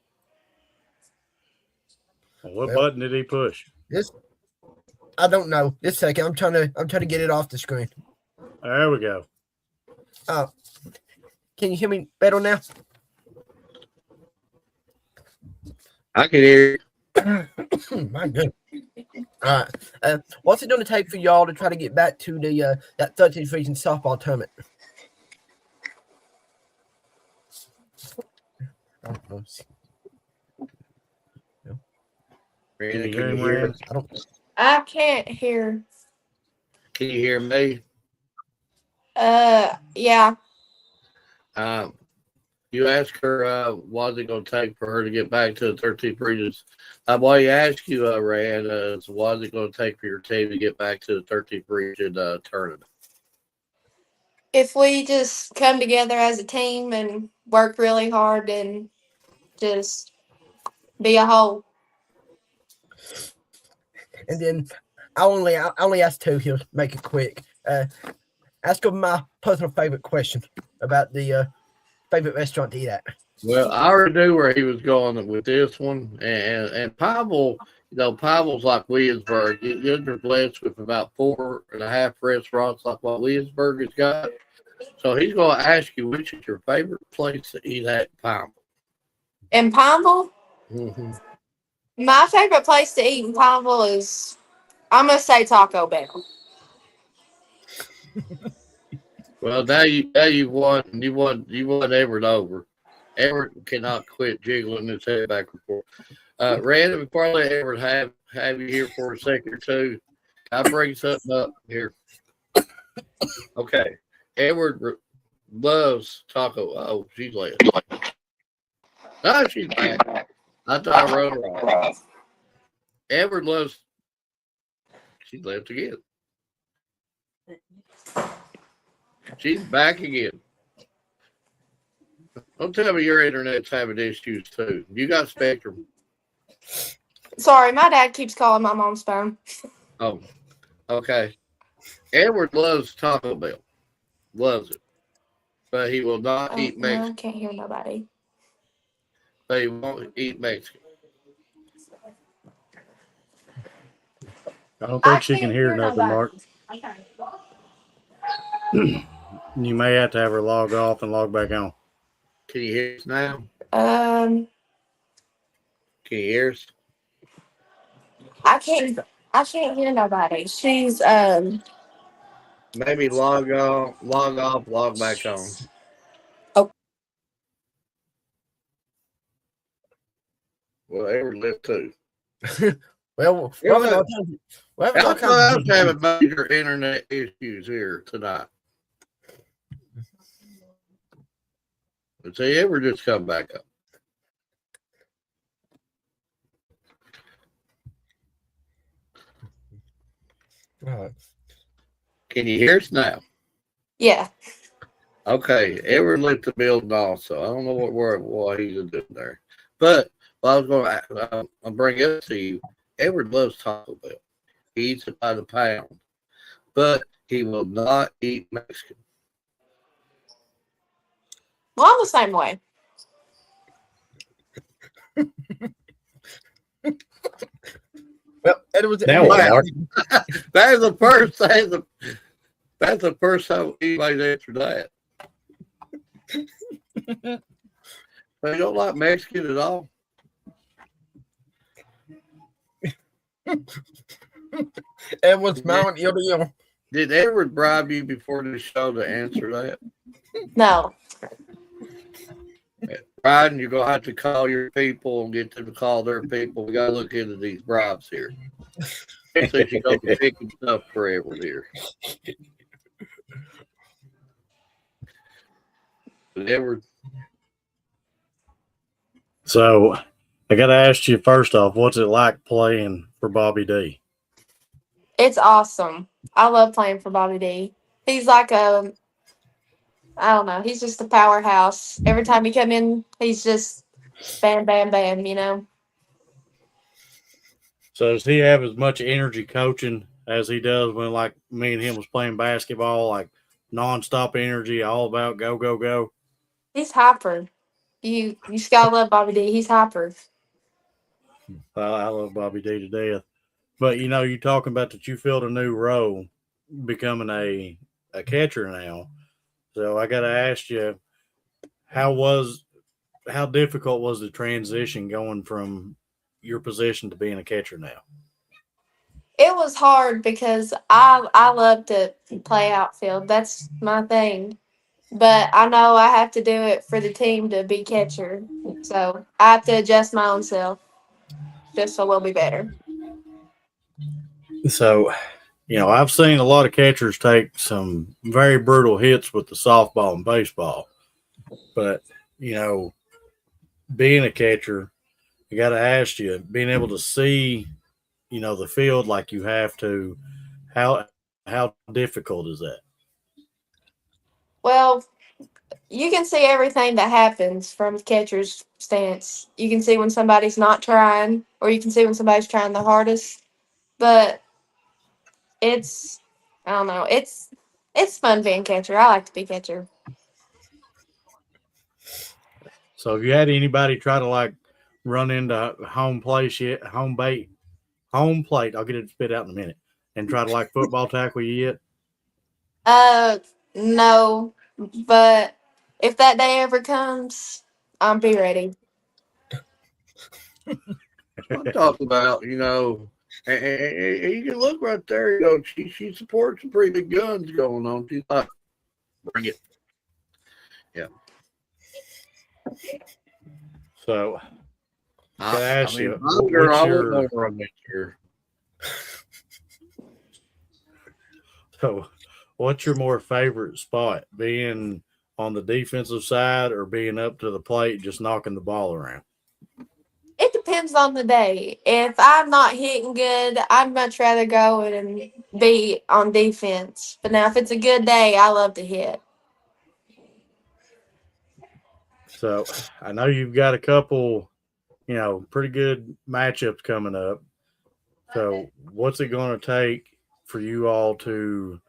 What button did he push? This, I don't know. This second, I'm trying to get it off the screen. There we go. Can you hear me better now? I can hear Oh, my goodness. All right. What's it going to take for y'all to try to get back to the that 13th region softball tournament? Can you hear him, Rand? I can't hear. Can you hear me? Yeah. You asked her what's it going to take for her to get back to the 13th regions. Why you ask you, Rand, is what's it going to take for your team to get back to the 13th region tournament? If we just come together as a team and work really hard and just be a whole. And then I only ask 2 here. Make it quick. Ask him my personal favorite question about the favorite restaurant to eat at. Well, I already knew where he was going with this one, and Pineville, Pineville's like Williamsburg. You're blessed with about 4.5 restaurants like what Williamsburg has got. So he's going to ask you which is your favorite place to eat at in Pineville. In Pineville? Mm-hmm. My favorite place to eat in Pineville is, I'm going to say Taco Bell. Well, now you won Everett over. Everett cannot quit jiggling his head back and forth. Random, before I let Everett have you here for a second or two, I bring something up here. Okay, Edward loves taco. Oh, she's left. No, she's back. I thought I wrote her off. Edward loves. She left again. She's back again. Don't tell me your internet's having issues too. You got Spectrum. Sorry, my dad keeps calling my mom's phone. Oh, okay. Edward loves Taco Bell. Loves it. But he will not eat No, Mexican. can't hear nobody. But he won't eat Mexican. I don't think she can hear nothing, Mark. Okay. You may have to have her log off and log back on. Can you hear us now? Um, Can you hear us? I can't hear nobody. She's Maybe log off, log back on. Oh. Well, Edward left too. Well, Yeah, we're look. having all kinds I of was having major internet issues here tonight. But see, Edward just come back up. Can you hear us now? yeah. Okay, Edward left the building also. I don't know what he's doing there. But I was going to I'll bring it up to you. Edward loves Taco Bell. He eats it by the pound. But he will not eat Mexican. Well, I'm the same way. Well, Edward's Now what, Mark? That's the first thing. That's the first time anybody's answered that. They don't like Mexican at all. Edward's smiling ear to ear. Did Edward bribe you before the show to answer that? No. Biden, you're gonna have to call your people and get them to call their people. We gotta look into these bribes here. Especially if you go to picking stuff for Edward here. But Edward, So I got to ask you first off, what's it like playing for Bobby D? It's awesome. I love playing for Bobby D. He's like I don't know. He's just a powerhouse. Every time he come in, he's just bam, bam, bam. You know. So does he have as much energy coaching as he does when, like, me and him was playing basketball, like nonstop energy, all about go, go, go? He's hyper. You just gotta love Bobby D. He's hyper. I love Bobby D to death. But, you know, you're talking about that you filled a new role, becoming a catcher now. So I got to ask you, how difficult was the transition going from your position to being a catcher now? It was hard because I love to play outfield. That's my thing. But I know I have to do it for the team to be catcher. So I have to adjust my own self just so we'll be better. So, you know, I've seen a lot of catchers take some very brutal hits with the softball and baseball. But, you know, being a catcher, I got to ask you, being able to see, you know, the field like you have to, how difficult is that? Well, you can see everything that happens from the catcher's stance. You can see when somebody's not trying, or you can see when somebody's trying the hardest. But it's, I don't know, it's fun being catcher. I like to be catcher. So have you had anybody try to, like, run into home plate, I'll get it spit out in a minute, and try to, like, football tackle you yet? No, but if that day ever comes, I'll be ready. I'm talking about, you know, and you can look right there. You know, she supports some pretty big guns going on. She's like, bring it. Yeah. So can I ask you, what's your more favorite spot? Being on the defensive side or being up to the plate, just knocking the ball around? It depends on the day. If I'm not hitting good, I'd much rather go and be on defense. But now, if it's a good day, I love to hit. So I know you've got a couple, pretty good matchups coming up. So what's it going to take for you all to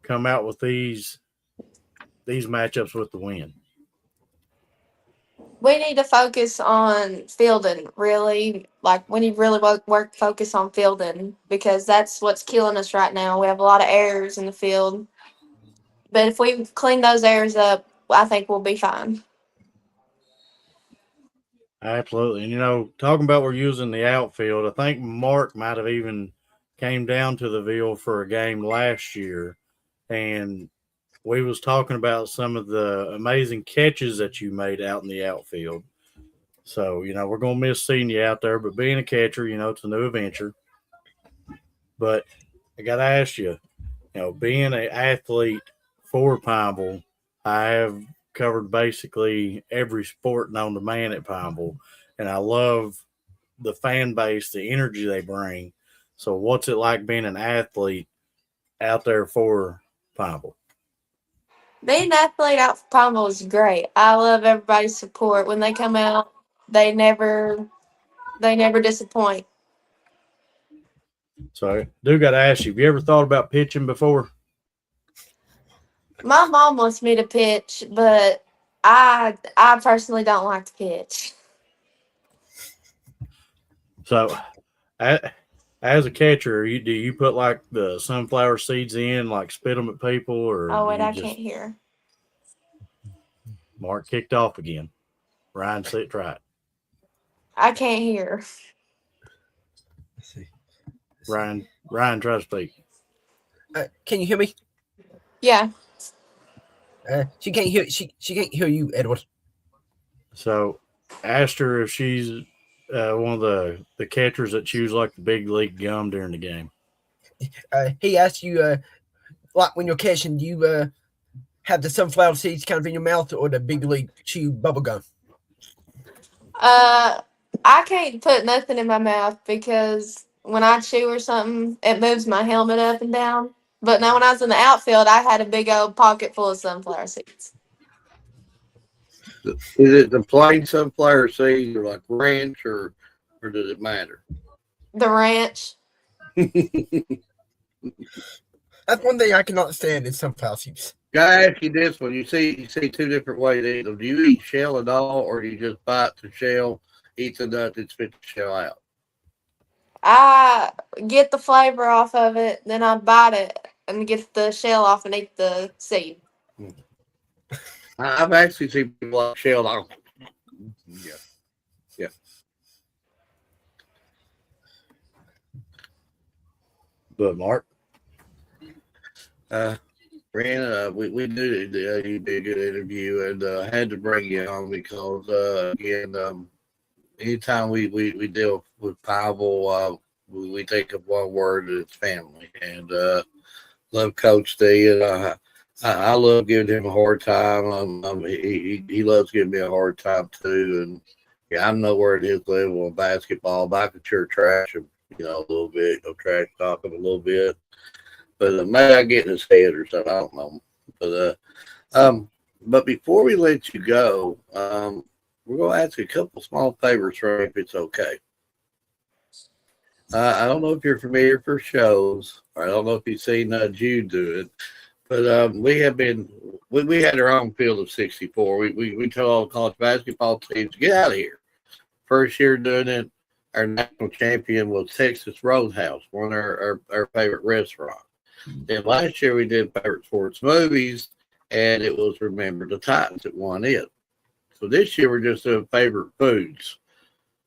come out with these matchups with the win? We need to focus on fielding, really. Like, we need to really focus on fielding because that's what's killing us right now. We have a lot of errors in the field. But if we clean those errors up, I think we'll be fine. Absolutely. And, talking about we're using the outfield, I think Mark might have even came down to the Ville for a game last year, and we was talking about some of the amazing catches that you made out in the outfield. So, we're going to miss seeing you out there, but being a catcher, it's a new adventure. But I got to ask you, being an athlete for Pineville, I have covered basically every sport known to man at Pineville, and I love the fan base, the energy they bring. So what's it like being an athlete out there for Pineville? Being an athlete out for Pineville is great. I love everybody's support. When they come out, they never disappoint. So I do got to ask you, have you ever thought about pitching before? My mom wants me to pitch, but I personally don't like to pitch. So as a catcher, do you put like the sunflower seeds in, like spit them at people, or Oh, wait, do you I just... can't hear. Mark kicked off again. Ryan, try it. I can't hear. Let's see. Ryan, try to speak. Can you hear me? Yeah. She can't hear. She can't hear you, Edward. So, asked her if she's one of the catchers that chews like the big league gum during the game. He asked you, like when you're catching, do you have the sunflower seeds kind of in your mouth or the big league chew bubble gum? I can't put nothing in my mouth because when I chew or something, it moves my helmet up and down. But now when I was in the outfield, I had a big old pocket full of sunflower seeds. Is it the plain sunflower seeds or like ranch or does it matter? The ranch. That's one thing I cannot stand is sunflower seeds. Gotta ask you this one. You see two different ways to eat them. Do you eat shell at all, or do you just bite the shell, eat the nut, and spit the shell out? I get the flavor off of it, then I bite it and get the shell off and eat the seed. I've actually seen people like shell off. Yeah. But Mark, Brandon, we knew that you'd be a good interview, and had to bring you on because again, anytime we deal with Pineville, we think of one word, and it's family. And love Coach D, and I love giving him a hard time. He loves giving me a hard time too. And yeah, I'm nowhere at his level in basketball, but I could sure trash him, a little bit, trash talk him a little bit. But maybe I get in his head or something. I don't know. But before we let you go, we're going to ask you a couple small favors from you if it's okay. I don't know if you're familiar for shows, or I don't know if you've seen Jude do it, but we had our own field of 64. We told all the college basketball teams, get out of here. First year doing it, our national champion was Texas Roadhouse, one of our favorite restaurants. Then last year we did favorite sports movies, and it was Remember the Titans that won it. So this year we're just doing favorite foods.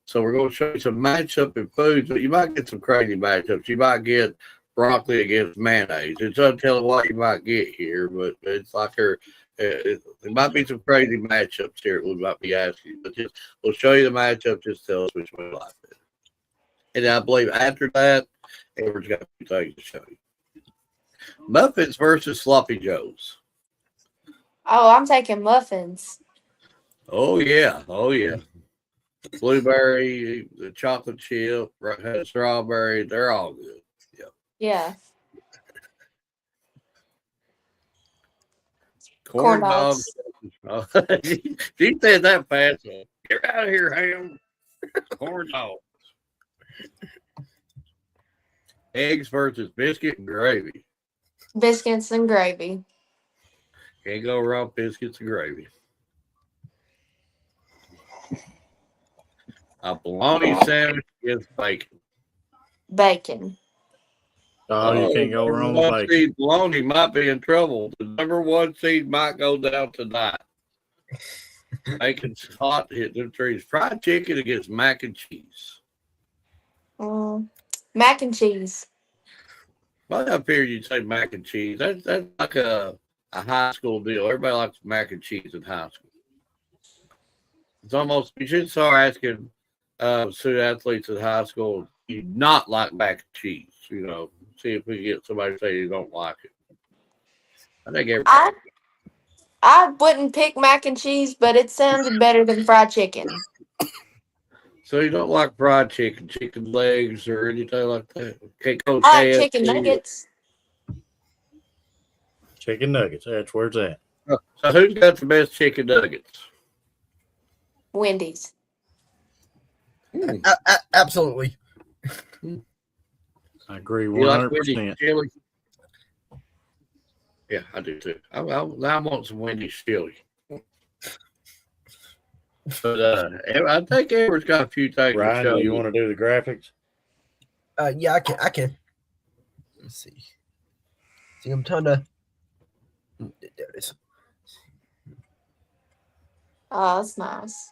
So we're going to show you some matchup in foods, but you might get some crazy matchups. You might get broccoli against mayonnaise. It's untelling what you might get here, but it's like there might be some crazy matchups here we might be asking. But we'll show you the matchup. Just tell us which one you like better. And I believe after that, Edward's got a few things to show you. Muffins versus Sloppy Joes. Oh, I'm taking muffins. Oh yeah, blueberry, the chocolate chip, strawberry, they're all good. Yeah. Yeah. Corn Corn dogs. dogs. Oh, she said that fast. Get out of here, ham. Corn dogs. Eggs versus biscuit and gravy. Biscuits and gravy. Can't go wrong with biscuits and gravy. A bologna sandwich is bacon. Bacon. Oh, you can't go number wrong with one bacon. seed bologna might be in trouble. The number one seed might go down tonight. Bacon's hot, hit them trees. Fried chicken against mac and cheese. Mac and cheese. Well, up here you'd say mac and cheese. That's like a high school deal. Everybody likes mac and cheese in high school. It's almost, you should start asking student athletes at high school, you not like mac and cheese. See if we can get somebody to say you don't like it. I think everybody. I wouldn't pick mac and cheese, but it sounded better than fried chicken. So you don't like fried chicken, chicken legs, or anything like that? Can't go I like KFC. chicken nuggets. Chicken nuggets. That's where it's at. So who's got the best chicken nuggets? Wendy's. Absolutely. I agree You like 100%. Wendy's chili? Yeah, I do too. I want some Wendy's chili. But I think Edward's got a few things to Ryan, show do you want to do the graphics? Yeah, I can. Let's see. See, I'm trying to. There it is. Oh, that's nice.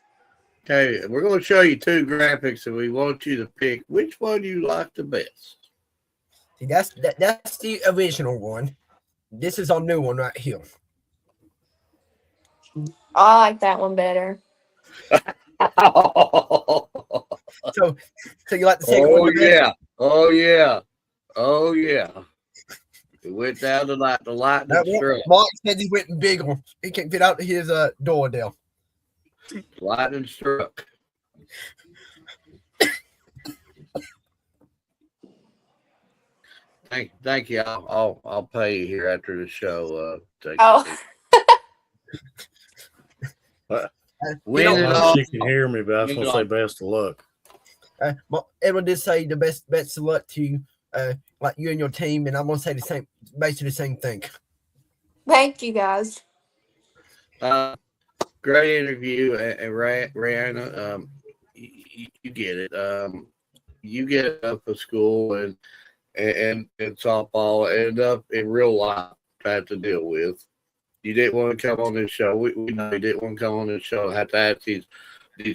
Okay, we're going to show you two graphics, and we want you to pick which one you like the best. See, that's the original one. This is our new one right here. I like that one better. So you like the second one? Oh yeah. It went down to like the lightning struck. Mark said he went bigger. He can't get out his door there. Lightning struck. Thank you. I'll pay you here after the show. Win it all. She can hear me, but I was going to say best of luck. Everyone did say the best of luck to you, like you and your team, and I'm gonna say basically the same thing. Thank you, guys. Great interview, and Rihanna. You get it. You get up for school and softball, end up in real life had to deal with. You didn't want to come on this show. We know you didn't want to come on this show. Have to ask these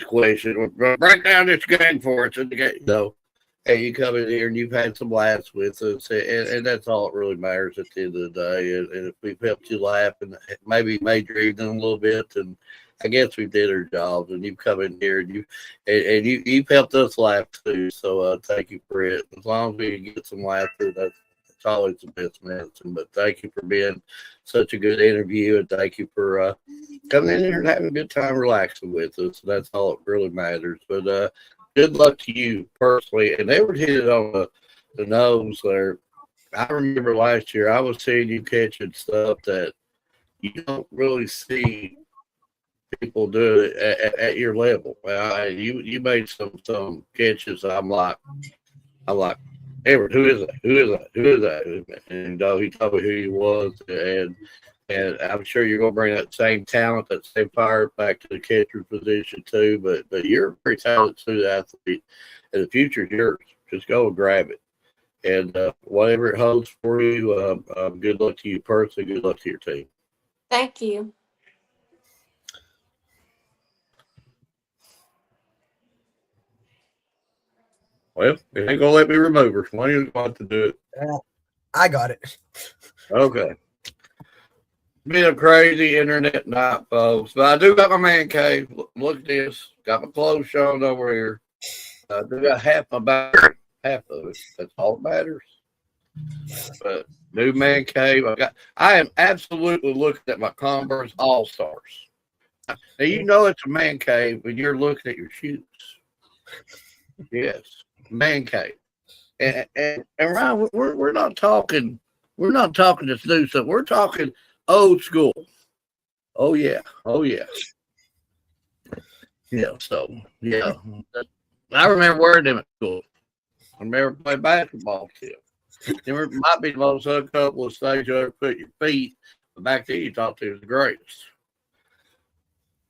questions. Break down this game for us. And you come in here and you've had some laughs with us, and that's all that really matters at the end of the day. And if we've helped you laugh and maybe made your evening a little bit, and I guess we did our jobs. And you've come in here and you've helped us laugh too. So thank you for it. As long as we get some laughter, that's always the best medicine. But thank you for being such a good interview, and thank you for coming in here and having a good time relaxing with us. That's all that really matters. But good luck to you personally. And they were hit it on the nose there. I remember last year I was seeing you catching stuff that you don't really see people do it at your level. You made some catches. I'm like, Edward, who is that? And he told me who he was, and I'm sure you're going to bring that same talent, that same fire back to the catcher position too. But you're a pretty talented student athlete, and the future's yours. Just go and grab it, and whatever it holds for you. Good luck to you personally. Good luck to your team. Thank you. Well, you ain't gonna let me remove her. Why do you want to do it? I got it. Okay. Been a crazy internet night, folks. But I do got my man cave. Look at this. Got my clothes shown over here. I do got half my battery. Half of it. That's all that matters. But new man cave. I am absolutely looking at my Converse All Stars. Now you know it's a man cave when you're looking at your shoes. Yes, man cave. And Ryan, we're not talking this new stuff. We're talking old school. Oh yeah, yeah. So yeah, I remember wearing them at school. I remember playing basketball still. It might be the most uncomfortable stage you ever put your feet, but back then you thought they was the greatest.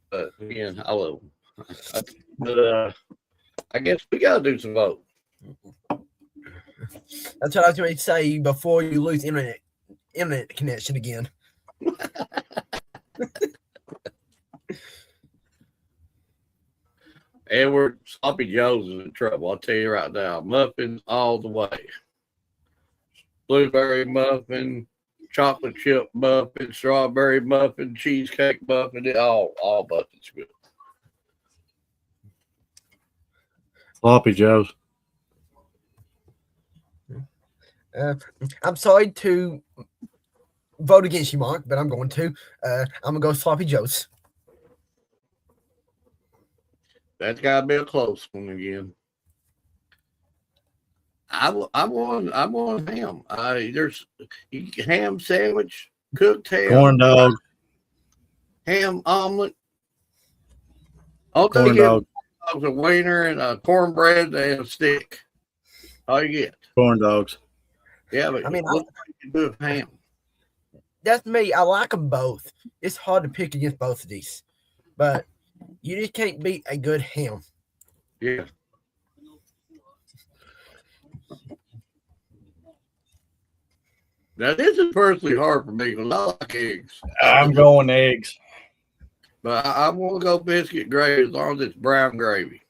But again, I love them. But I guess we gotta do some voting. That's what I was going to say before you lose internet connection again. Edward Sloppy Joe's is in trouble. I'll tell you right now. Muffins all the way. Blueberry muffin, chocolate chip muffin, strawberry muffin, cheesecake muffin. All muffins good. Sloppy Joe's. I'm sorry to vote against you, Mark, but I'm going to. I'm going to go Sloppy Joe's. That's got to be a close one again. I want ham. There's ham sandwich, cooked ham, Corn dog. ham omelet. Corn dog. A wiener and a cornbread and a stick. All you get. Corn dogs. Yeah, but I mean, what you can do with ham? That's me. I like them both. It's hard to pick against both of these, but you just can't beat a good ham. Yeah. Now this is personally hard for me because I like eggs. I'm going eggs. But I want to go biscuit gravy as long as it's brown gravy.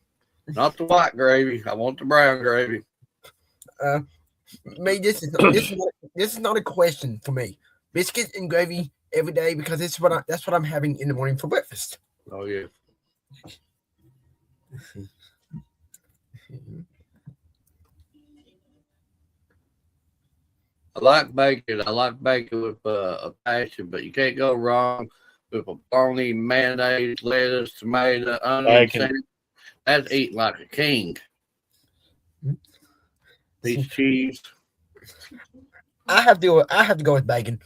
Not the white gravy. I want the brown gravy. Me, this is not a question for me. Biscuits and gravy every day because that's what I'm having in the morning for breakfast. Oh yeah. I like bacon. I like bacon with a passion, but you can't go wrong with a bologna, mayonnaise, lettuce, tomato, onion. Sandwich. That's eating like a king. Piece of cheese. I have to go with bacon.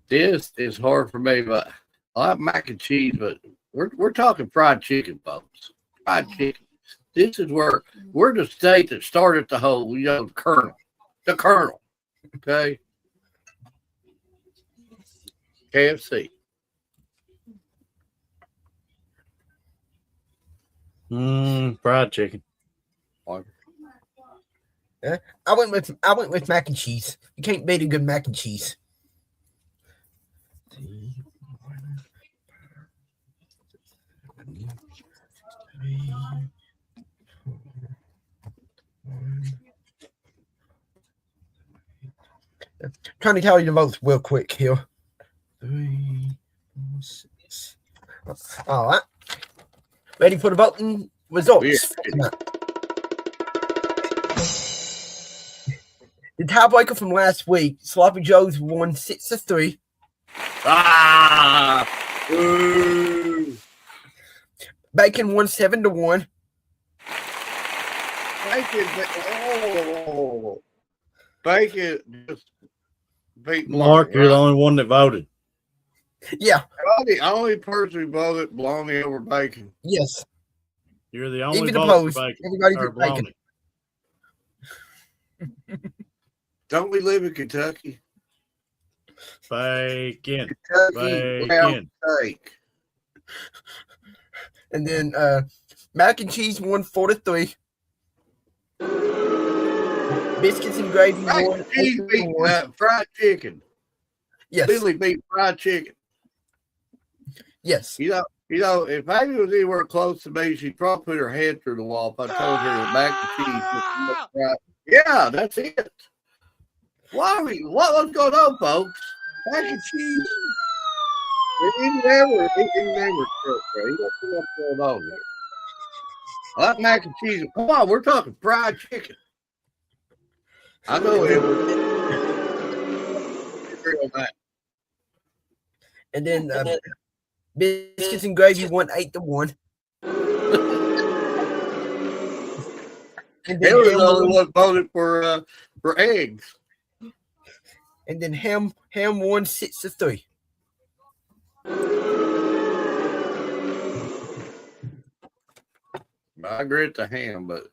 This is hard for me, but I like mac and cheese, but we're talking fried chicken, folks. Fried chicken. This is where we're the state that started the whole, the kernel. The kernel. Okay. KFC. Fried chicken. I went with mac and cheese. You can't beat a good mac and cheese. Trying to tell you the votes real quick here. 3, 4, 6. All right. Ready for the voting results? Yeah. The tiebreaker from last week, Sloppy Joe's won 6-3. Ooh. Bacon won 7-1. Bacon just beat Mark, you're the only one that voted. Yeah. The only person who voted bologna over bacon. Yes. You're the only Even vote opposed. for bacon. Everybody Or did bacon. bologna. Don't we live in Kentucky? Bacon. Kentucky Bacon. steak. And then mac and cheese won 4-3. Biscuits and gravy won Cheese beat fried chicken. Yes. Billy beat fried chicken. Yes. You know, if Amy was anywhere close to me, she'd probably put her head through the wall if I told her that mac and cheese was right. Yeah, that's it. What's going on, folks? Mac and cheese. He never cooked, bro. He don't know what's going on here. I like mac and cheese. Come on, we're talking fried chicken. I know it was real nice. And then biscuits and gravy won 8-1. And It then was ham the only won, one voted for eggs. and then ham won 6-3. I agree with the ham, but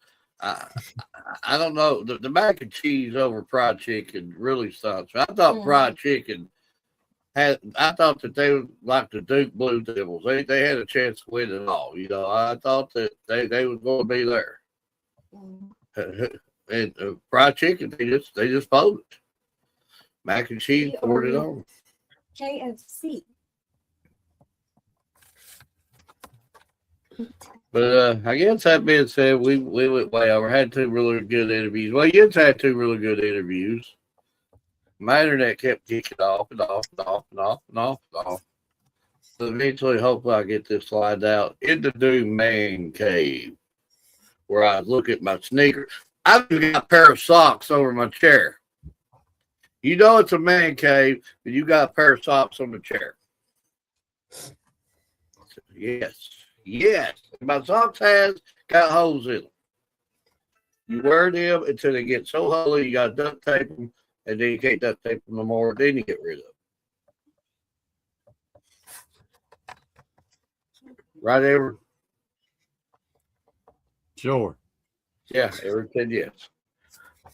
I don't know. The mac and cheese over fried chicken really sucks. I thought fried chicken I thought that they were like the Duke Blue Devils. They had a chance to win it all. You know, I thought that they was going to be there. And fried chicken, they just folded. Mac and cheese poured it on. JFC. But I guess that being said, we went way over. Had two really good interviews. Well, Yin's had two really good interviews. My internet kept kicking off and off and off and off and off and off. So eventually, hopefully, I get this slide out in the new man cave where I look at my sneakers. I've got a pair of socks over my chair. You know it's a man cave, but you got a pair of socks on the chair. Yes. My socks has got holes in them. You wear them until they get so hollow you got to duct tape them, and then you can't duct tape them no more. Then you get rid of them. Right, Ever? Sure. Yeah, Ever said yes.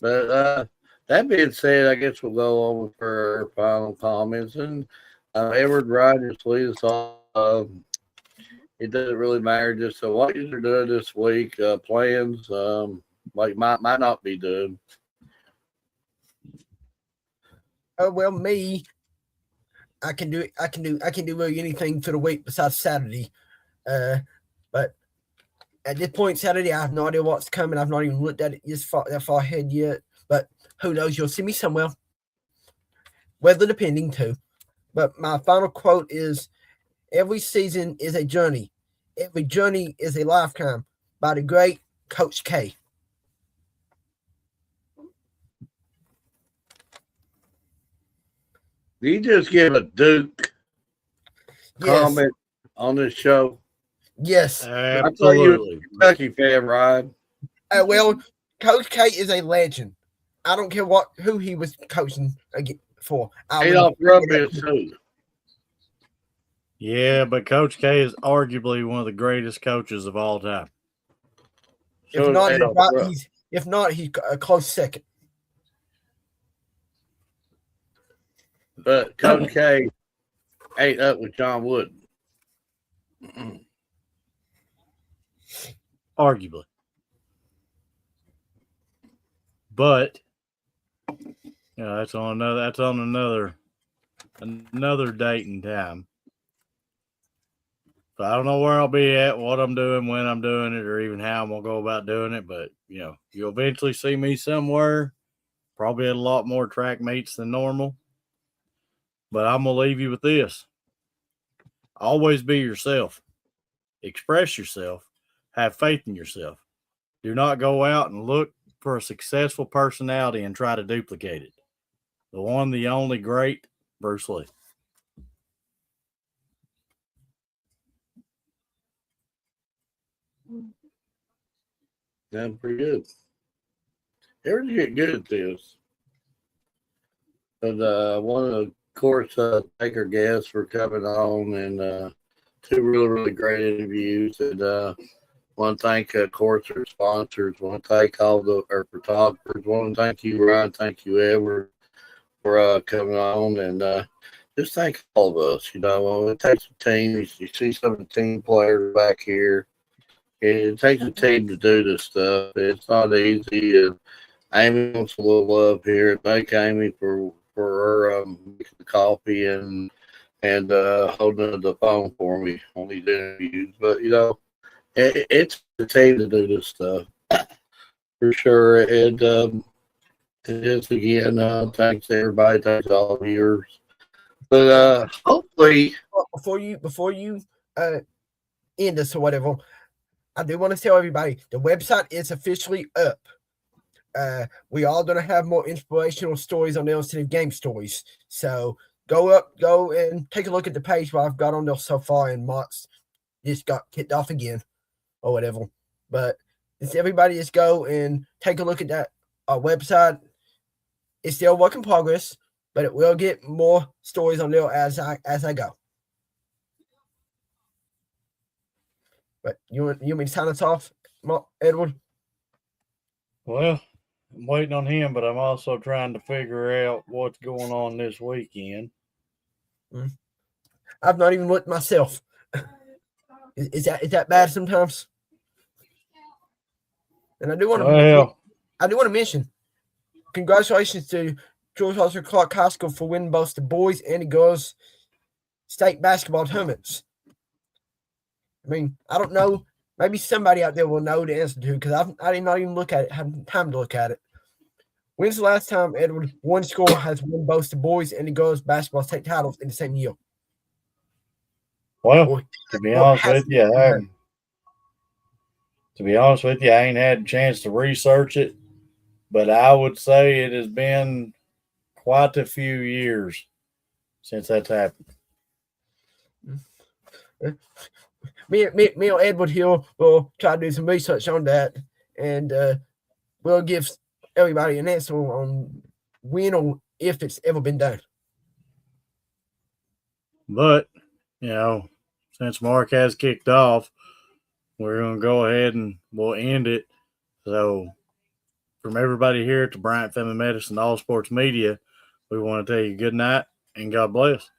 But that being said, I guess we'll go on for our final comments. And Edward Ryan just lead us off. It doesn't really matter. Just what you're doing this week, plans, like might not be done. Oh well, me, I can do really anything for the week besides Saturday. But at this point, Saturday, I have no idea what's coming. I've not even looked at it that far ahead yet. But who knows? You'll see me somewhere. Weather depending too. But my final quote is, every season is a journey. Every journey is a lifetime, by the great Coach K. Do you just give a Duke comment on this show? Yes. Absolutely. Kentucky fan, Ryan. Well, Coach K is a legend. I don't care who he was coaching for. Adolph Rupp too. Yeah, but Coach K is arguably one of the greatest coaches of all time. If not, he's a close second. But Coach K ate up with John Wooden. Arguably. But that's on another date and time. So I don't know where I'll be at, what I'm doing, when I'm doing it, or even how I'm gonna go about doing it. But you'll eventually see me somewhere, probably at a lot more track meets than normal. But I'm gonna leave you with this: always be yourself, express yourself, have faith in yourself. Do not go out and look for a successful personality and try to duplicate it. The one, the only great Bruce Lee. That's pretty good. Everybody get good at this. But I want to, of course, thank our guests for coming on and two really, really great interviews. And want to thank, of course, our sponsors. Want to thank all our photographers. Want to thank you, Ryan. Thank you, Edward, for coming on. And just thank all of us. It takes a team. You see some of the team players back here. It takes a team to do this stuff. It's not easy. And Amy wants a little love here. Thank Amy for her making the coffee and holding the phone for me on these interviews. But it's the team to do this stuff for sure. And just again, thanks to everybody. Thanks to all of yours. But hopefully, before you end this or whatever, I do want to tell everybody the website is officially up. We are going to have more inspirational stories on there instead of game stories. So go and take a look at the page what I've got on there so far, and Mark's just got kicked off again or whatever. But it's everybody just go and take a look at that website. It's still a work in progress, but it will get more stories on there as I go. But you want me to sign us off, Edward? Well, I'm waiting on him, but I'm also trying to figure out what's going on this weekend. I've not even looked myself. Is that bad sometimes? And I do want to mention congratulations to George Arthur Clark High School for winning both the boys and the girls state basketball tournaments. I mean, I don't know. Maybe somebody out there will know the answer to, because I did not even look at it, have time to look at it. When's the last time, Edward, one school has won both the boys and the girls basketball state titles in the same year? Well, to be honest with you, I ain't had a chance to research it, but I would say it has been quite a few years since that's happened. Me and Edward here will try to do some research on that, and we'll give everybody an answer on when or if it's ever been done. But, since Mark has kicked off, we're going to go ahead and we'll end it. So, from everybody here at the Bryant Family Medicine All Sports Media, we want to tell you good night and God bless.